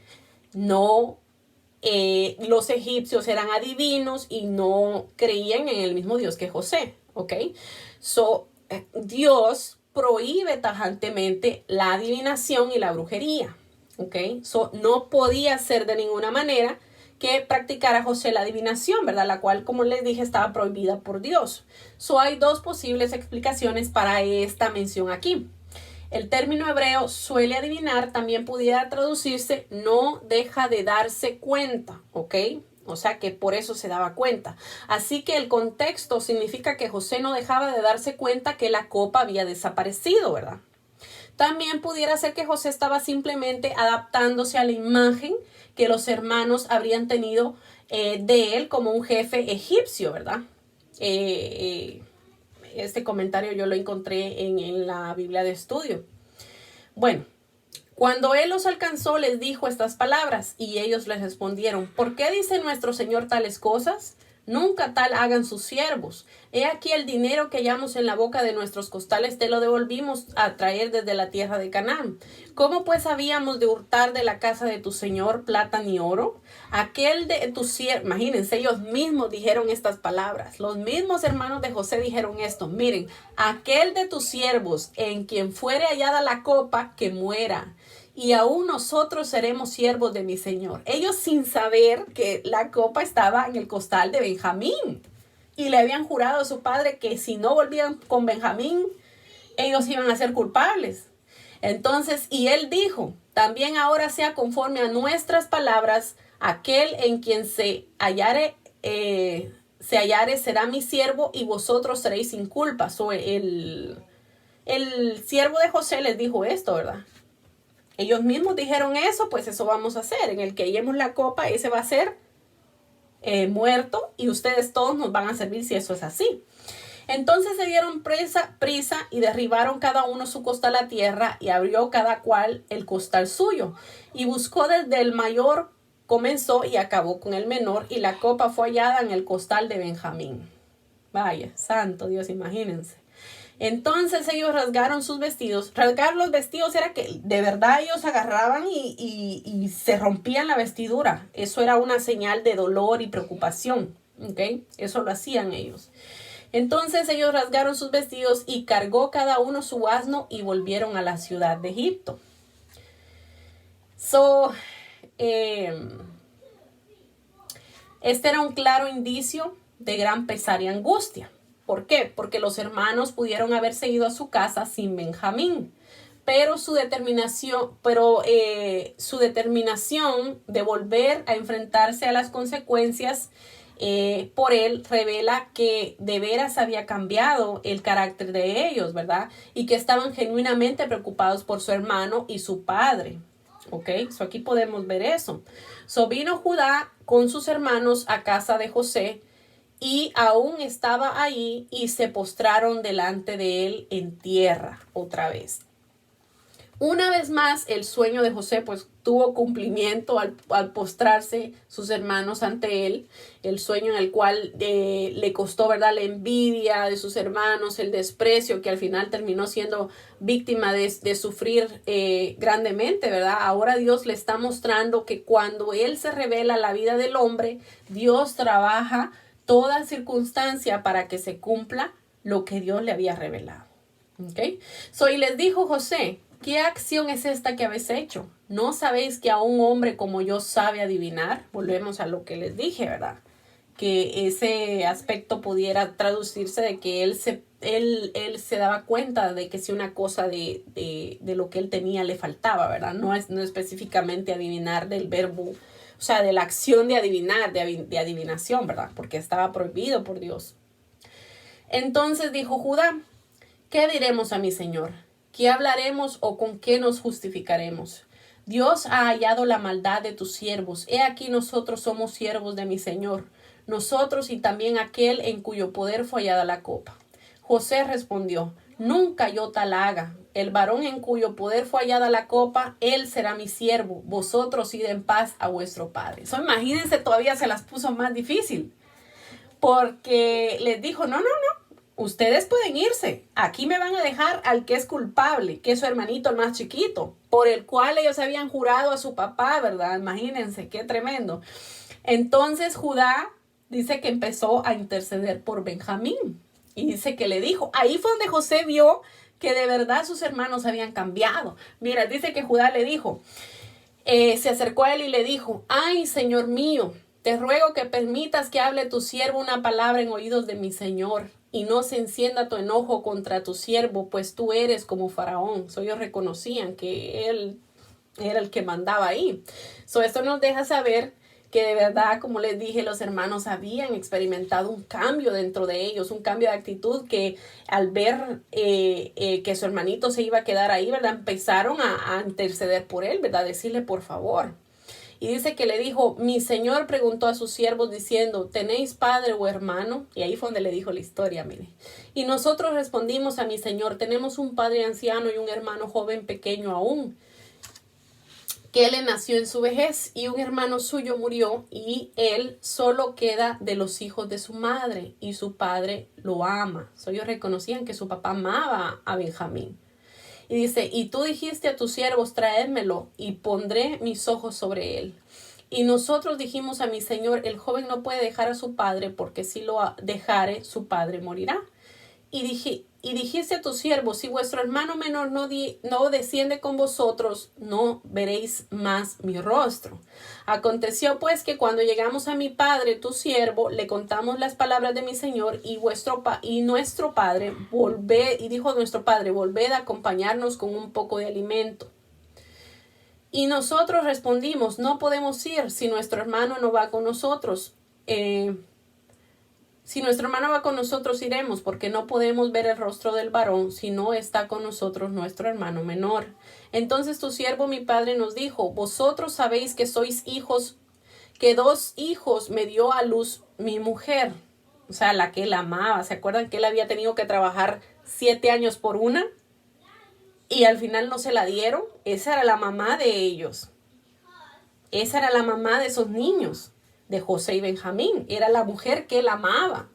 los egipcios eran adivinos y no creían en el mismo Dios que José, ¿ok? Dios prohíbe tajantemente la adivinación y la brujería, ¿ok? No podía ser de ninguna manera que practicara José la adivinación, ¿verdad? La cual, como les dije, estaba prohibida por Dios. Hay 2 posibles explicaciones para esta mención aquí. El término hebreo suele adivinar también pudiera traducirse no deja de darse cuenta, ¿ok? O sea que por eso se daba cuenta. Así que el contexto significa que José no dejaba de darse cuenta que la copa había desaparecido, ¿verdad? También pudiera ser que José estaba simplemente adaptándose a la imagen que los hermanos habrían tenido de él como un jefe egipcio, ¿verdad? Este comentario yo lo encontré en la Biblia de estudio. Bueno, cuando él los alcanzó, les dijo estas palabras, y ellos les respondieron, ¿por qué dice nuestro Señor tales cosas? Nunca tal hagan sus siervos. He aquí el dinero que hallamos en la boca de nuestros costales te lo devolvimos a traer desde la tierra de Canaán. ¿Cómo pues habíamos de hurtar de la casa de tu señor plata ni oro? Aquel de tu siervo, imagínense, ellos mismos dijeron estas palabras. Los mismos hermanos de José dijeron esto. Miren, aquel de tus siervos en quien fuere hallada la copa, que muera. Y aún nosotros seremos siervos de mi Señor. Ellos sin saber que la copa estaba en el costal de Benjamín. Y le habían jurado a su padre que si no volvían con Benjamín, ellos iban a ser culpables. Entonces, y él dijo, también ahora sea conforme a nuestras palabras, aquel en quien se hallare será mi siervo y vosotros seréis sin culpa. El siervo de José les dijo esto, ¿verdad? Ellos mismos dijeron eso, pues eso vamos a hacer. En el que llevemos la copa, ese va a ser muerto y ustedes todos nos van a servir si eso es así. Entonces se dieron prisa y derribaron cada uno su costal a tierra y abrió cada cual el costal suyo. Y buscó desde el mayor, comenzó y acabó con el menor, y la copa fue hallada en el costal de Benjamín. Vaya, santo Dios, imagínense. Entonces ellos rasgaron sus vestidos. Rasgar los vestidos era que de verdad ellos agarraban y se rompían la vestidura. Eso era una señal de dolor y preocupación. ¿Okay? Eso lo hacían ellos. Entonces ellos rasgaron sus vestidos y cargó cada uno su asno y volvieron a la ciudad de Egipto. Este era un claro indicio de gran pesar y angustia. ¿Por qué? Porque los hermanos pudieron haberse ido a su casa sin Benjamín, pero su determinación de volver a enfrentarse a las consecuencias por él revela que de veras había cambiado el carácter de ellos, ¿verdad? Y que estaban genuinamente preocupados por su hermano y su padre. ¿Ok? Aquí podemos ver eso. Vino Judá con sus hermanos a casa de José, y aún estaba ahí y se postraron delante de él en tierra otra vez. Una vez más, el sueño de José pues tuvo cumplimiento al postrarse sus hermanos ante él. El sueño en el cual le costó, ¿verdad?, la envidia de sus hermanos, el desprecio, que al final terminó siendo víctima de sufrir grandemente, ¿verdad? Ahora Dios le está mostrando que cuando él se revela la vida del hombre, Dios trabaja toda circunstancia para que se cumpla lo que Dios le había revelado. ¿Ok? Y les dijo José, ¿qué acción es esta que habéis hecho? ¿No sabéis que a un hombre como yo sabe adivinar? Volvemos a lo que les dije, ¿verdad? Que ese aspecto pudiera traducirse de que él se daba cuenta de que si una cosa de lo que él tenía le faltaba, ¿verdad? No específicamente adivinar del verbo, o sea, de la acción de adivinar, de adivinación, ¿verdad? Porque estaba prohibido por Dios. Entonces dijo Judá, ¿qué diremos a mi señor? ¿Qué hablaremos o con qué nos justificaremos? Dios ha hallado la maldad de tus siervos. He aquí nosotros somos siervos de mi señor, nosotros y también aquel en cuyo poder fue hallada la copa. José respondió, nunca yo tal haga. El varón en cuyo poder fue hallada la copa, él será mi siervo. Vosotros id en paz a vuestro padre. Imagínense, todavía se las puso más difícil. Porque les dijo, no, ustedes pueden irse. Aquí me van a dejar al que es culpable, que es su hermanito el más chiquito, por el cual ellos habían jurado a su papá, ¿verdad? Imagínense, qué tremendo. Entonces Judá dice que empezó a interceder por Benjamín. Y dice que le dijo, ahí fue donde José vio que de verdad sus hermanos habían cambiado. Mira, dice que Judá le dijo, se acercó a él y le dijo, ay, Señor mío, te ruego que permitas que hable tu siervo una palabra en oídos de mi Señor, y no se encienda tu enojo contra tu siervo, pues tú eres como Faraón. Ellos reconocían que él era el que mandaba ahí. Esto nos deja saber que de verdad, como les dije, los hermanos habían experimentado un cambio dentro de ellos, un cambio de actitud, que al ver que su hermanito se iba a quedar ahí, ¿verdad?, empezaron a interceder por él, ¿verdad?, decirle por favor. Y dice que le dijo, mi señor preguntó a sus siervos diciendo, ¿tenéis padre o hermano? Y ahí fue donde le dijo la historia, mire. Y nosotros respondimos a mi señor, tenemos un padre anciano y un hermano joven pequeño aún. que él le nació en su vejez y un hermano suyo murió y él solo queda de los hijos de su madre y su padre lo ama. Ellos reconocían que su papá amaba a Benjamín. Y dice, y tú dijiste a tus siervos, traédmelo y pondré mis ojos sobre él. Y nosotros dijimos a mi señor, el joven no puede dejar a su padre, porque si lo dejare, su padre morirá. Y dijiste a tus siervos, si vuestro hermano menor no desciende con vosotros, no veréis más mi rostro. Aconteció pues que cuando llegamos a mi padre, tu siervo, le contamos las palabras de mi señor y nuestro padre, dijo nuestro padre, volved a acompañarnos con un poco de alimento. Y nosotros respondimos, no podemos ir si nuestro hermano no va con nosotros. Si nuestro hermano va con nosotros, iremos, porque no podemos ver el rostro del varón si no está con nosotros nuestro hermano menor. Entonces tu siervo mi padre nos dijo, vosotros sabéis que sois hijos, que 2 hijos me dio a luz mi mujer, o sea, la que él amaba. ¿Se acuerdan que él había tenido que trabajar 7 años por una? Y al final no se la dieron. Esa era la mamá de ellos. Esa era la mamá de esos niños, de José y Benjamín. Era la mujer que él amaba.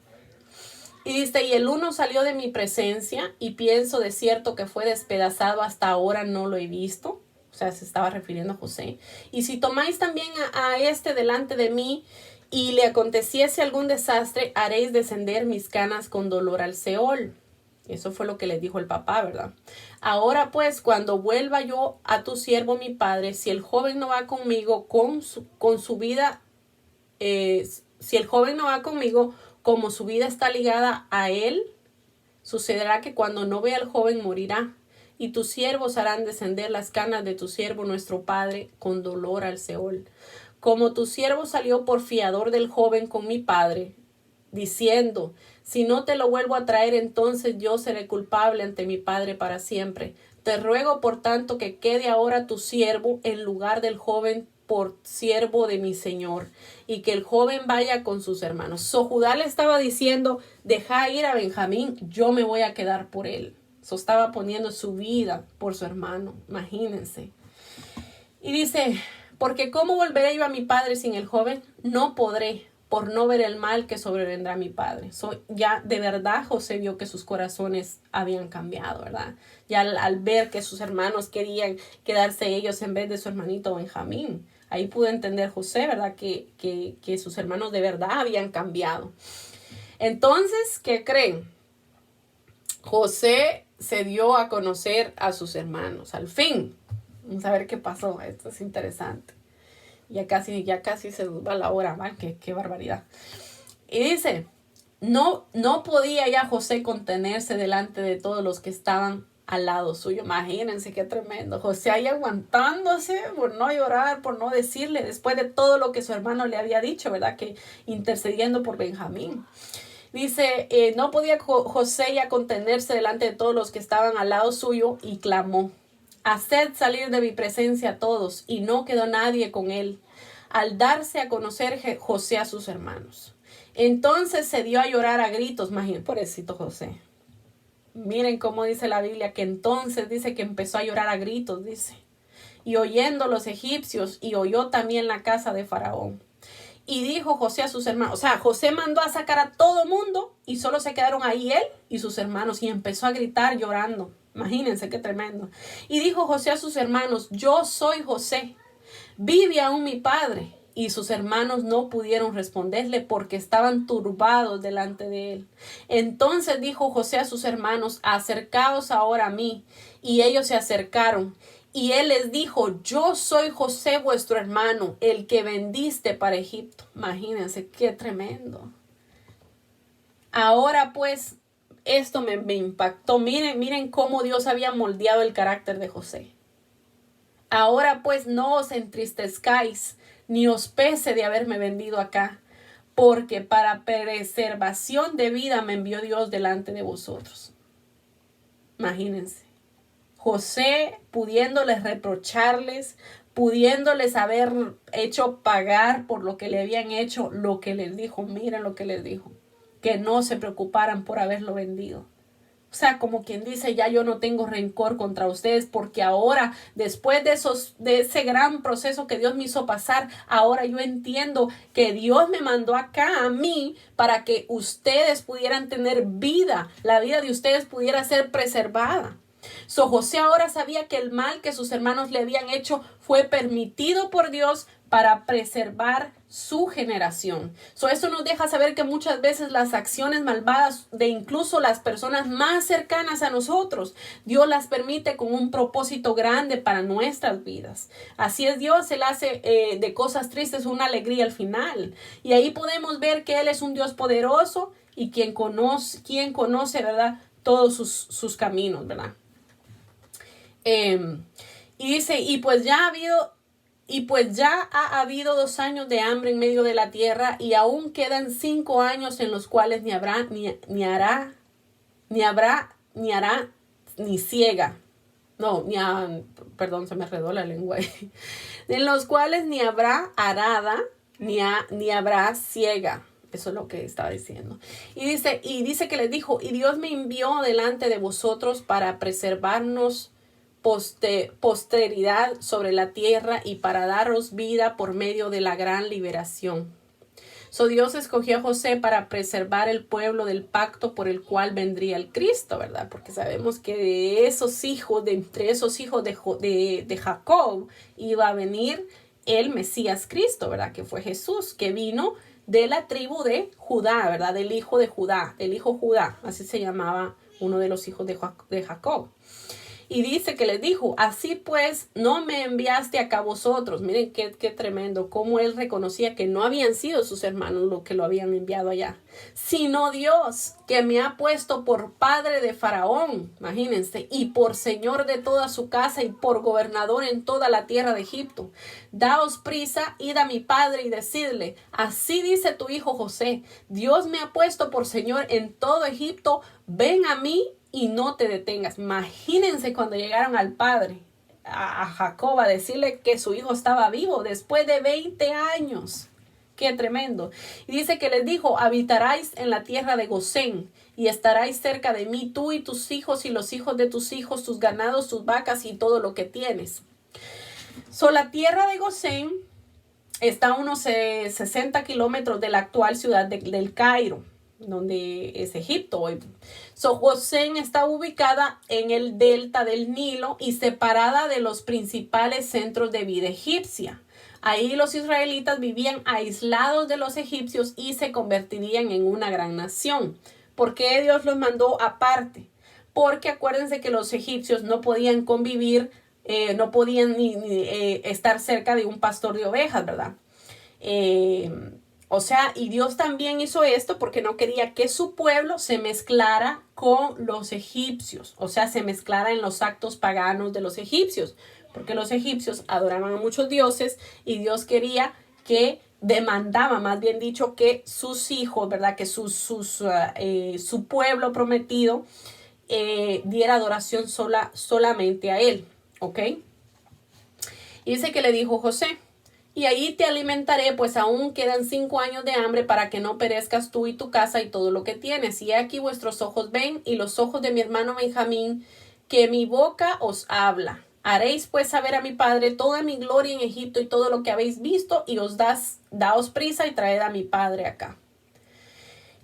Y dice, y el uno salió de mi presencia y pienso de cierto que fue despedazado, hasta ahora no lo he visto. O sea, se estaba refiriendo a José. Y si tomáis también a este delante de mí y le aconteciese algún desastre, haréis descender mis canas con dolor al Seol. Eso fue lo que le dijo el papá, ¿verdad? Ahora pues, cuando vuelva yo a tu siervo mi padre, si el joven no va conmigo con su vida, si el joven no va conmigo, como su vida está ligada a él, sucederá que cuando no vea al joven morirá. Y tus siervos harán descender las canas de tu siervo nuestro padre con dolor al Seol. Como tu siervo salió por fiador del joven con mi padre, diciendo, si no te lo vuelvo a traer, entonces yo seré culpable ante mi padre para siempre. Te ruego, por tanto, que quede ahora tu siervo en lugar del joven por siervo de mi señor, y que el joven vaya con sus hermanos. Judá le estaba diciendo, deja ir a Benjamín, yo me voy a quedar por él. Estaba poniendo su vida por su hermano, imagínense. Y dice, porque ¿cómo volveré yo a mi padre sin el joven? No podré, por no ver el mal que sobrevendrá a mi padre. Ya de verdad José vio que sus corazones habían cambiado, ¿verdad? Ya al ver que sus hermanos querían quedarse ellos en vez de su hermanito Benjamín. Ahí pudo entender José, ¿verdad? Que sus hermanos de verdad habían cambiado. Entonces, ¿qué creen? José se dio a conocer a sus hermanos. Al fin. Vamos a ver qué pasó. Esto es interesante. Ya casi se nos va la hora, ¿va? Qué barbaridad. Y dice, no podía ya José contenerse delante de todos los que estaban al lado suyo. Imagínense qué tremendo. José ahí aguantándose por no llorar, por no decirle, después de todo lo que su hermano le había dicho, ¿verdad? Que intercediendo por Benjamín. Dice, no podía José ya contenerse delante de todos los que estaban al lado suyo y clamó, haced salir de mi presencia a todos, y no quedó nadie con él, al darse a conocer José a sus hermanos. Entonces se dio a llorar a gritos, imagínense, pobrecito José. Miren cómo dice la Biblia, que entonces dice que empezó a llorar a gritos, dice. Y oyendo los egipcios, y oyó también la casa de Faraón. Y dijo José a sus hermanos, o sea, José mandó a sacar a todo mundo y solo se quedaron ahí él y sus hermanos, y empezó a gritar llorando. Imagínense qué tremendo. Y dijo José a sus hermanos, yo soy José, vive aún mi padre. Y sus hermanos no pudieron responderle porque estaban turbados delante de él. Entonces dijo José a sus hermanos, acercaos ahora a mí. Y ellos se acercaron. Y él les dijo, yo soy José vuestro hermano, el que vendiste para Egipto. Imagínense qué tremendo. Ahora pues, esto me impactó. Miren cómo Dios había moldeado el carácter de José. Ahora pues no os entristezcáis, ni os pese de haberme vendido acá, porque para preservación de vida me envió Dios delante de vosotros. Imagínense. José pudiéndoles reprocharles, pudiéndoles haber hecho pagar por lo que le habían hecho, lo que les dijo, miren lo que les dijo, que no se preocuparan por haberlo vendido. O sea, como quien dice, ya yo no tengo rencor contra ustedes, porque ahora, después de ese gran proceso que Dios me hizo pasar, ahora yo entiendo que Dios me mandó acá a mí para que ustedes pudieran tener vida, la vida de ustedes pudiera ser preservada. So, José ahora sabía que el mal que sus hermanos le habían hecho fue permitido por Dios para preservar su generación. So, eso nos deja saber que muchas veces las acciones malvadas de incluso las personas más cercanas a nosotros, Dios las permite con un propósito grande para nuestras vidas. Así es Dios, Él hace de cosas tristes una alegría al final. Y ahí podemos ver que Él es un Dios poderoso y quien conoce, ¿verdad? Todos sus caminos, ¿verdad? Y dice, y pues ya ha habido 2 años de hambre en medio de la tierra, y aún quedan 5 años en los cuales ni hará ni ciega. No, perdón, se me enredó la lengua. En los cuales ni habrá arada, ni habrá ciega. Eso es lo que estaba diciendo. Y dice que les dijo, y Dios me envió delante de vosotros para preservarnos posteridad sobre la tierra y para daros vida por medio de la gran liberación. So, Dios escogió a José para preservar el pueblo del pacto por el cual vendría el Cristo, ¿verdad? Porque sabemos que entre esos hijos de Jacob iba a venir el Mesías Cristo, ¿verdad? Que fue Jesús, que vino de la tribu de Judá, ¿verdad? Del hijo Judá, así se llamaba uno de los hijos de Jacob. Y dice que les dijo, así pues, no me enviaste acá vosotros. Miren qué tremendo, cómo él reconocía que no habían sido sus hermanos los que lo habían enviado allá, sino Dios, que me ha puesto por padre de Faraón, imagínense, y por señor de toda su casa y por gobernador en toda la tierra de Egipto. Daos prisa, id a mi padre y decidle, así dice tu hijo José, Dios me ha puesto por señor en todo Egipto, ven a mí y no te detengas. Imagínense cuando llegaron al padre, a Jacob, a decirle que su hijo estaba vivo después de 20 años. Qué tremendo. Y dice que les dijo, habitaráis en la tierra de Gosén y estaráis cerca de mí, tú y tus hijos y los hijos de tus hijos, tus ganados, tus vacas y todo lo que tienes. So, la tierra de Gosén está a unos 60 kilómetros de la actual ciudad del Cairo, donde es Egipto hoy. So, Gosén está ubicada en el delta del Nilo y separada de los principales centros de vida egipcia. Ahí los israelitas vivían aislados de los egipcios y se convertirían en una gran nación. ¿Por qué Dios los mandó aparte? Porque acuérdense que los egipcios no podían convivir, no podían ni estar cerca de un pastor de ovejas, ¿verdad? O sea, y Dios también hizo esto porque no quería que su pueblo se mezclara con los egipcios. O sea, se mezclara en los actos paganos de los egipcios. Porque los egipcios adoraban a muchos dioses y Dios quería demandaba, más bien dicho, que sus hijos, ¿verdad? Que su pueblo prometido diera adoración solamente a él. ¿Ok? Y dice que le dijo José, y ahí te alimentaré, pues aún quedan 5 años de hambre para que no perezcas tú y tu casa y todo lo que tienes. Y aquí vuestros ojos ven y los ojos de mi hermano Benjamín, que mi boca os habla. Haréis pues saber a mi padre toda mi gloria en Egipto y todo lo que habéis visto, y daos prisa y traed a mi padre acá.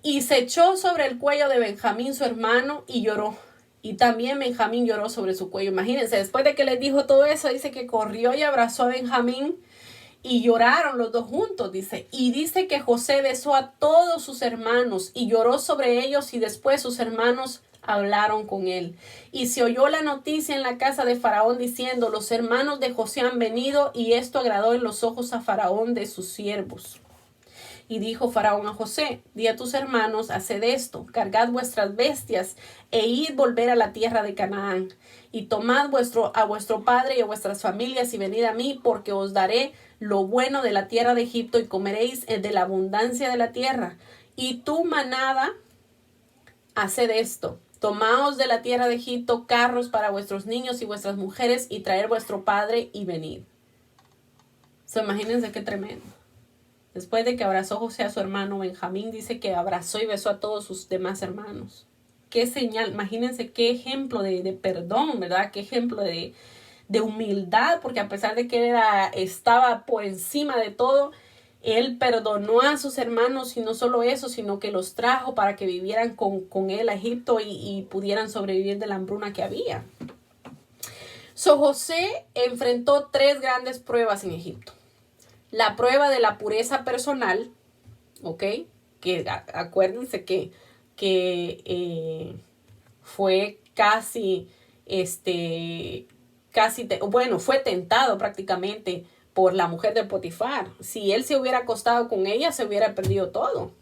Y se echó sobre el cuello de Benjamín su hermano y lloró. Y también Benjamín lloró sobre su cuello. Imagínense, después de que les dijo todo eso, dice que corrió y abrazó a Benjamín y lloraron los dos juntos, dice. Y dice que José besó a todos sus hermanos y lloró sobre ellos, y después sus hermanos hablaron con él. Y se oyó la noticia en la casa de Faraón diciendo, los hermanos de José han venido, y esto agradó en los ojos a Faraón de sus siervos. Y dijo Faraón a José, di a tus hermanos, haced esto, cargad vuestras bestias e id volver a la tierra de Canaán. Y tomad a vuestro padre y a vuestras familias y venid a mí, porque os daré lo bueno de la tierra de Egipto y comeréis de la abundancia de la tierra. Y tu manada, haced esto, tomaos de la tierra de Egipto carros para vuestros niños y vuestras mujeres y traer vuestro padre y venid. Imagínense qué tremendo. Después de que abrazó José a su hermano Benjamín, dice que abrazó y besó a todos sus demás hermanos. qué señal, imagínense qué ejemplo de perdón, ¿verdad? Qué ejemplo de humildad, porque a pesar de que estaba por encima de todo, él perdonó a sus hermanos y no solo eso, sino que los trajo para que vivieran con él a Egipto y pudieran sobrevivir de la hambruna que había. José enfrentó 3 grandes pruebas en Egipto. La prueba de la pureza personal, ¿ok? Que acuérdense que fue fue tentado prácticamente por la mujer de Potifar. Si él se hubiera acostado con ella, se hubiera perdido todo.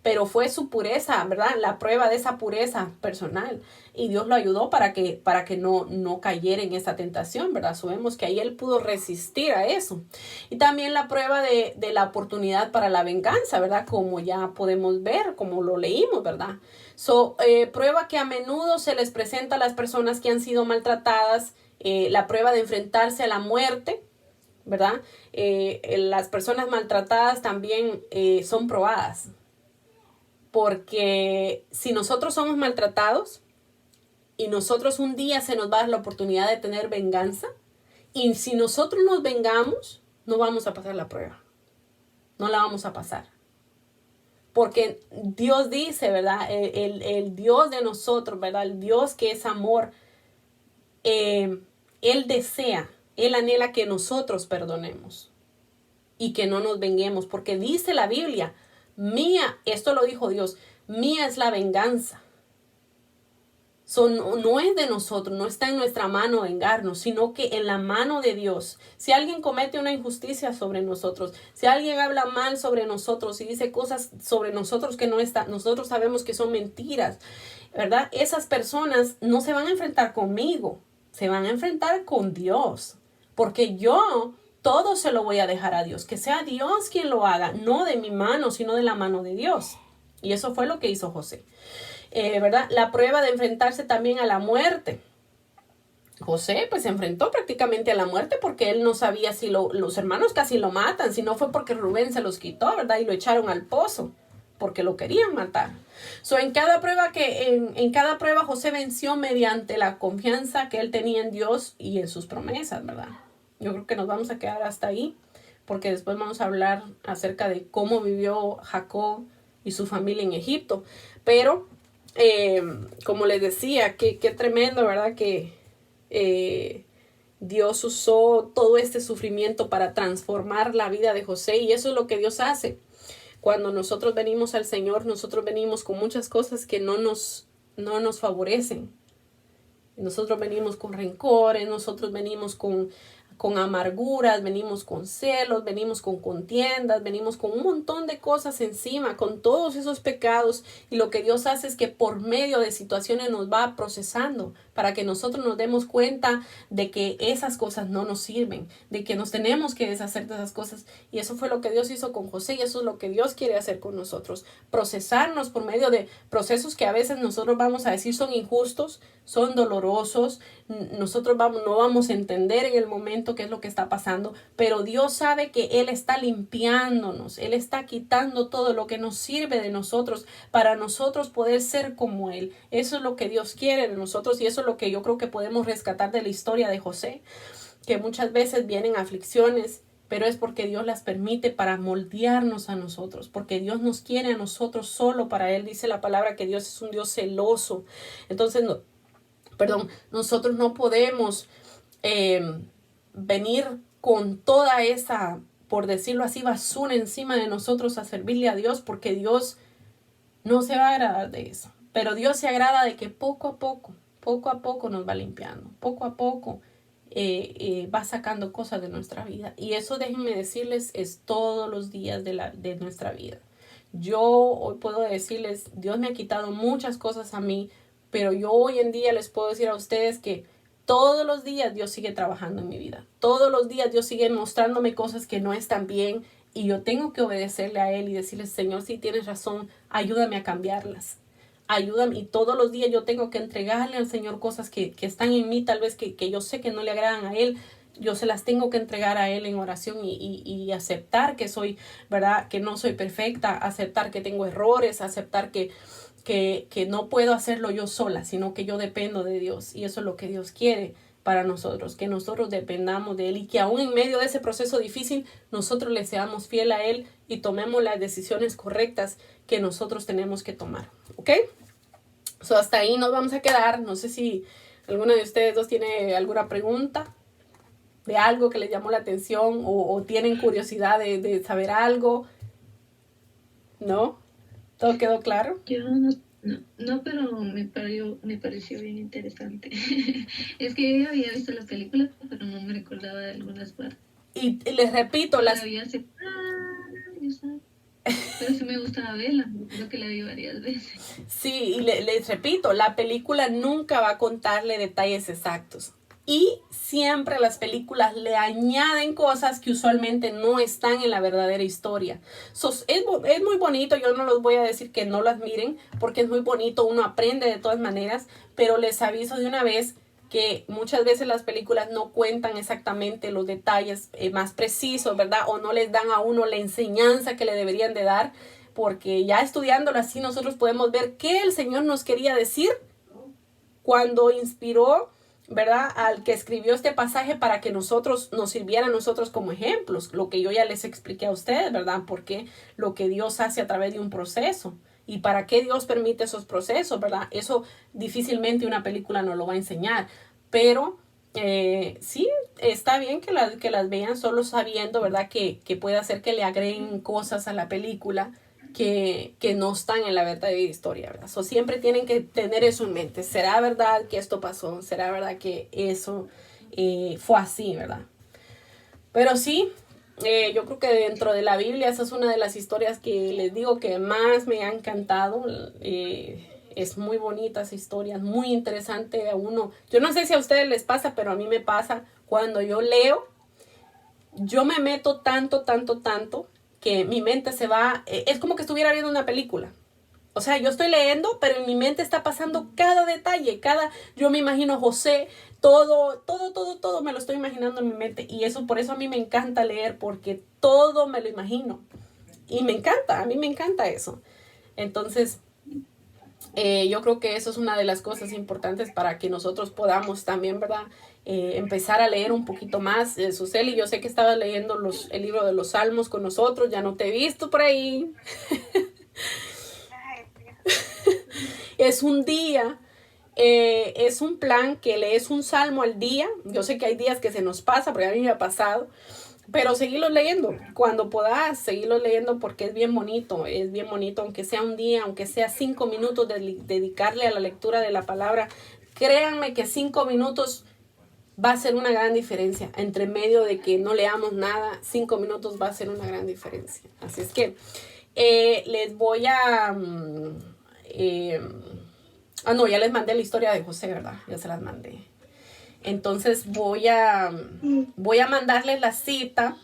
Pero fue su pureza, ¿verdad? La prueba de esa pureza personal. Y Dios lo ayudó para que no cayera en esa tentación, ¿verdad? Sabemos que ahí él pudo resistir a eso. Y también la prueba de la oportunidad para la venganza, ¿verdad? Como ya podemos ver, como lo leímos, ¿verdad? Prueba que a menudo se les presenta a las personas que han sido maltratadas, la prueba de enfrentarse a la muerte, ¿verdad? Las personas maltratadas también son probadas. Porque si nosotros somos maltratados y nosotros un día se nos va a dar la oportunidad de tener venganza, y si nosotros nos vengamos, no vamos a pasar la prueba. No la vamos a pasar. Porque Dios dice, ¿verdad? El Dios de nosotros, ¿verdad? El Dios que es amor, Él desea, Él anhela que nosotros perdonemos y que no nos venguemos. Porque dice la Biblia, mía, esto lo dijo Dios, mía es la venganza. No es de nosotros, no está en nuestra mano vengarnos, sino que en la mano de Dios. Si alguien comete una injusticia sobre nosotros, si alguien habla mal sobre nosotros y dice cosas sobre nosotros que nosotros sabemos que son mentiras, ¿verdad? Esas personas no se van a enfrentar conmigo, se van a enfrentar con Dios, porque yo todo se lo voy a dejar a Dios, que sea Dios quien lo haga, no de mi mano, sino de la mano de Dios. Y eso fue lo que hizo José. ¿Verdad? La prueba de enfrentarse también a la muerte. José pues se enfrentó prácticamente a la muerte porque él no sabía si los hermanos casi lo matan, si no fue porque Rubén se los quitó, ¿verdad? Y lo echaron al pozo porque lo querían matar. En cada prueba José venció mediante la confianza que él tenía en Dios y en sus promesas, ¿verdad? Yo creo que nos vamos a quedar hasta ahí porque después vamos a hablar acerca de cómo vivió Jacob y su familia en Egipto. Pero como les decía, qué tremendo, ¿verdad? Que Dios usó todo este sufrimiento para transformar la vida de José, y eso es lo que Dios hace. Cuando nosotros venimos al Señor, nosotros venimos con muchas cosas que no nos favorecen. Nosotros venimos con rencores, nosotros venimos con amarguras, venimos con celos, venimos con contiendas, venimos con un montón de cosas encima, con todos esos pecados, y lo que Dios hace es que por medio de situaciones nos va procesando para que nosotros nos demos cuenta de que esas cosas no nos sirven, de que nos tenemos que deshacer de esas cosas, y eso fue lo que Dios hizo con José, y eso es lo que Dios quiere hacer con nosotros, procesarnos por medio de procesos que a veces nosotros vamos a decir son injustos, son dolorosos, nosotros no vamos a entender en el momento qué es lo que está pasando, pero Dios sabe que Él está limpiándonos, Él está quitando todo lo que nos sirve de nosotros para nosotros poder ser como Él. Eso es lo que Dios quiere de nosotros, y eso es lo que yo creo que podemos rescatar de la historia de José, que muchas veces vienen aflicciones, pero es porque Dios las permite para moldearnos a nosotros, porque Dios nos quiere a nosotros solo para Él. Dice la palabra que Dios es un Dios celoso. Entonces, nosotros no podemos venir con toda esa, por decirlo así, basura encima de nosotros a servirle a Dios, porque Dios no se va a agradar de eso. Pero Dios se agrada de que poco a poco nos va limpiando, poco a poco va sacando cosas de nuestra vida. Y eso, déjenme decirles, es todos los días de nuestra vida. Yo hoy puedo decirles, Dios me ha quitado muchas cosas a mí, pero yo hoy en día les puedo decir a ustedes que todos los días Dios sigue trabajando en mi vida. Todos los días Dios sigue mostrándome cosas que no están bien, y yo tengo que obedecerle a Él y decirle, Señor, si tienes razón, ayúdame a cambiarlas. Ayúdame, y todos los días yo tengo que entregarle al Señor cosas que están en mí, tal vez que yo sé que no le agradan a Él. Yo se las tengo que entregar a Él en oración y aceptar que soy, ¿verdad? Que no soy perfecta, aceptar que tengo errores, aceptar que que no puedo hacerlo yo sola, sino que yo dependo de Dios. Y eso es lo que Dios quiere para nosotros, que nosotros dependamos de Él y que aún en medio de ese proceso difícil, nosotros le seamos fiel a Él y tomemos las decisiones correctas que nosotros tenemos que tomar. ¿Ok? So, hasta ahí nos vamos a quedar. No sé si alguno de ustedes dos tiene alguna pregunta de algo que les llamó la atención o tienen curiosidad de saber algo. ¿No? ¿Todo quedó claro? Yo no, pero me pareció bien interesante. Es que yo ya había visto la película, pero no me recordaba de algunas partes. Y les repito, La vi hace años, pero sí me gustaba verla, creo que la vi varias veces. Sí, y les repito, la película nunca va a contarle detalles exactos. Y siempre las películas le añaden cosas que usualmente no están en la verdadera historia. Es muy bonito, yo no los voy a decir que no las miren, porque es muy bonito, uno aprende de todas maneras, pero les aviso de una vez que muchas veces las películas no cuentan exactamente los detalles más precisos, ¿verdad? O no les dan a uno la enseñanza que le deberían de dar, porque ya estudiándolo así nosotros podemos ver qué el Señor nos quería decir cuando inspiró, ¿verdad?, al que escribió este pasaje para que nosotros nos sirviera a nosotros como ejemplos, lo que yo ya les expliqué a ustedes, ¿verdad?, porque lo que Dios hace a través de un proceso y para qué Dios permite esos procesos, ¿verdad? Eso difícilmente una película nos lo va a enseñar, pero sí, está bien que las vean solo sabiendo, ¿verdad?, que puede hacer que le agreguen cosas a la película que no están en la verdadera historia, ¿verdad? So, siempre tienen que tener eso en mente. ¿Será verdad que esto pasó? ¿Será verdad que eso fue así, verdad? Pero sí, yo creo que dentro de la Biblia esa es una de las historias que les digo que más me ha encantado. Es muy bonita esa historia, es muy interesante a uno. Yo no sé si a ustedes les pasa, pero a mí me pasa cuando yo leo, yo me meto tanto, que mi mente se va, es como que estuviera viendo una película. O sea, yo estoy leyendo, pero en mi mente está pasando cada detalle, yo me imagino José, todo me lo estoy imaginando en mi mente. Y eso, por eso a mí me encanta leer, porque todo me lo imagino. Y me encanta, a mí me encanta eso. Entonces, yo creo que eso es una de las cosas importantes para que nosotros podamos también, ¿verdad?, empezar a leer un poquito más. Suseli, yo sé que estabas leyendo el libro de los Salmos con nosotros, ya no te he visto por ahí. Es un día, es un plan que lees un salmo al día. Yo sé que hay días que se nos pasa, porque a mí me ha pasado, pero seguirlo leyendo, cuando puedas, seguirlo leyendo porque es bien bonito, aunque sea un día, aunque sea 5 minutos de dedicarle a la lectura de la palabra. Créanme que 5 minutos va a ser una gran diferencia. Entre medio de que no leamos nada, 5 minutos va a ser una gran diferencia. Así es que les voy a... no, ya les mandé la historia de José, ¿verdad? Ya se las mandé. Entonces voy a mandarles la cita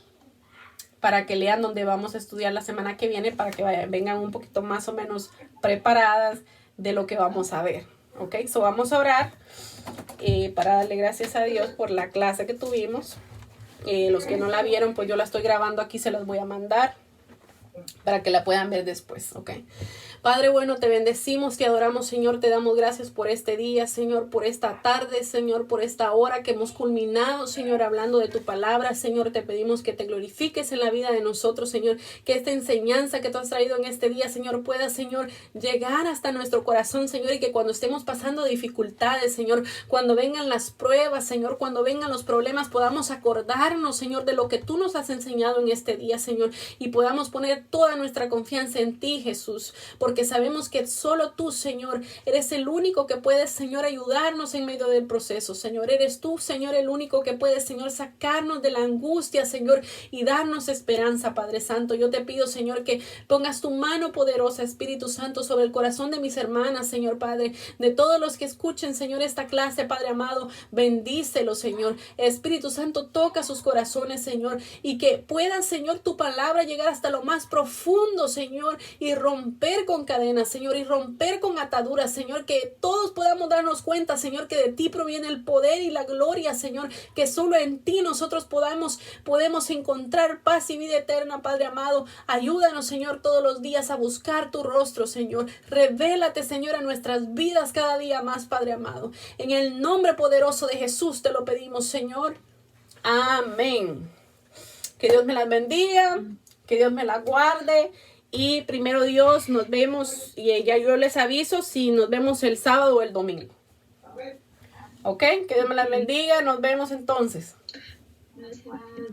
para que lean donde vamos a estudiar la semana que viene, para que vengan un poquito más o menos preparadas de lo que vamos a ver. ¿Ok? So vamos a orar para darle gracias a Dios por la clase que tuvimos. Los que no la vieron, pues yo la estoy grabando aquí, se las voy a mandar para que la puedan ver después. ¿Ok? Padre bueno, te bendecimos, te adoramos, Señor, te damos gracias por este día, Señor, por esta tarde, Señor, por esta hora que hemos culminado, Señor, hablando de tu palabra. Señor, te pedimos que te glorifiques en la vida de nosotros, Señor, que esta enseñanza que tú has traído en este día, Señor, pueda, Señor, llegar hasta nuestro corazón, Señor, y que cuando estemos pasando dificultades, Señor, cuando vengan las pruebas, Señor, cuando vengan los problemas, podamos acordarnos, Señor, de lo que tú nos has enseñado en este día, Señor, y podamos poner toda nuestra confianza en ti, Jesús, porque sabemos que solo tú, Señor, eres el único que puedes, Señor, ayudarnos en medio del proceso, Señor. Eres tú, Señor, el único que puedes, Señor, sacarnos de la angustia, Señor, y darnos esperanza, Padre Santo. Yo te pido, Señor, que pongas tu mano poderosa, Espíritu Santo, sobre el corazón de mis hermanas, Señor, Padre, de todos los que escuchen, Señor, esta clase, Padre amado, bendícelo, Señor. Espíritu Santo, toca sus corazones, Señor, y que pueda, Señor, tu palabra llegar hasta lo más profundo profundo, Señor, y romper con cadenas, Señor, y romper con ataduras, Señor, que todos podamos darnos cuenta, Señor, que de ti proviene el poder y la gloria, Señor, que solo en ti nosotros podemos encontrar paz y vida eterna, Padre amado. Ayúdanos, Señor, todos los días a buscar tu rostro, Señor. Revélate, Señor, a nuestras vidas cada día más, Padre amado. En el nombre poderoso de Jesús te lo pedimos, Señor. Amén. Que Dios me las bendiga, que Dios me las guarde. Y primero Dios, nos vemos, y ya yo les aviso si nos vemos el sábado o el domingo. ¿Ok? Que Dios me las bendiga, nos vemos entonces. Gracias.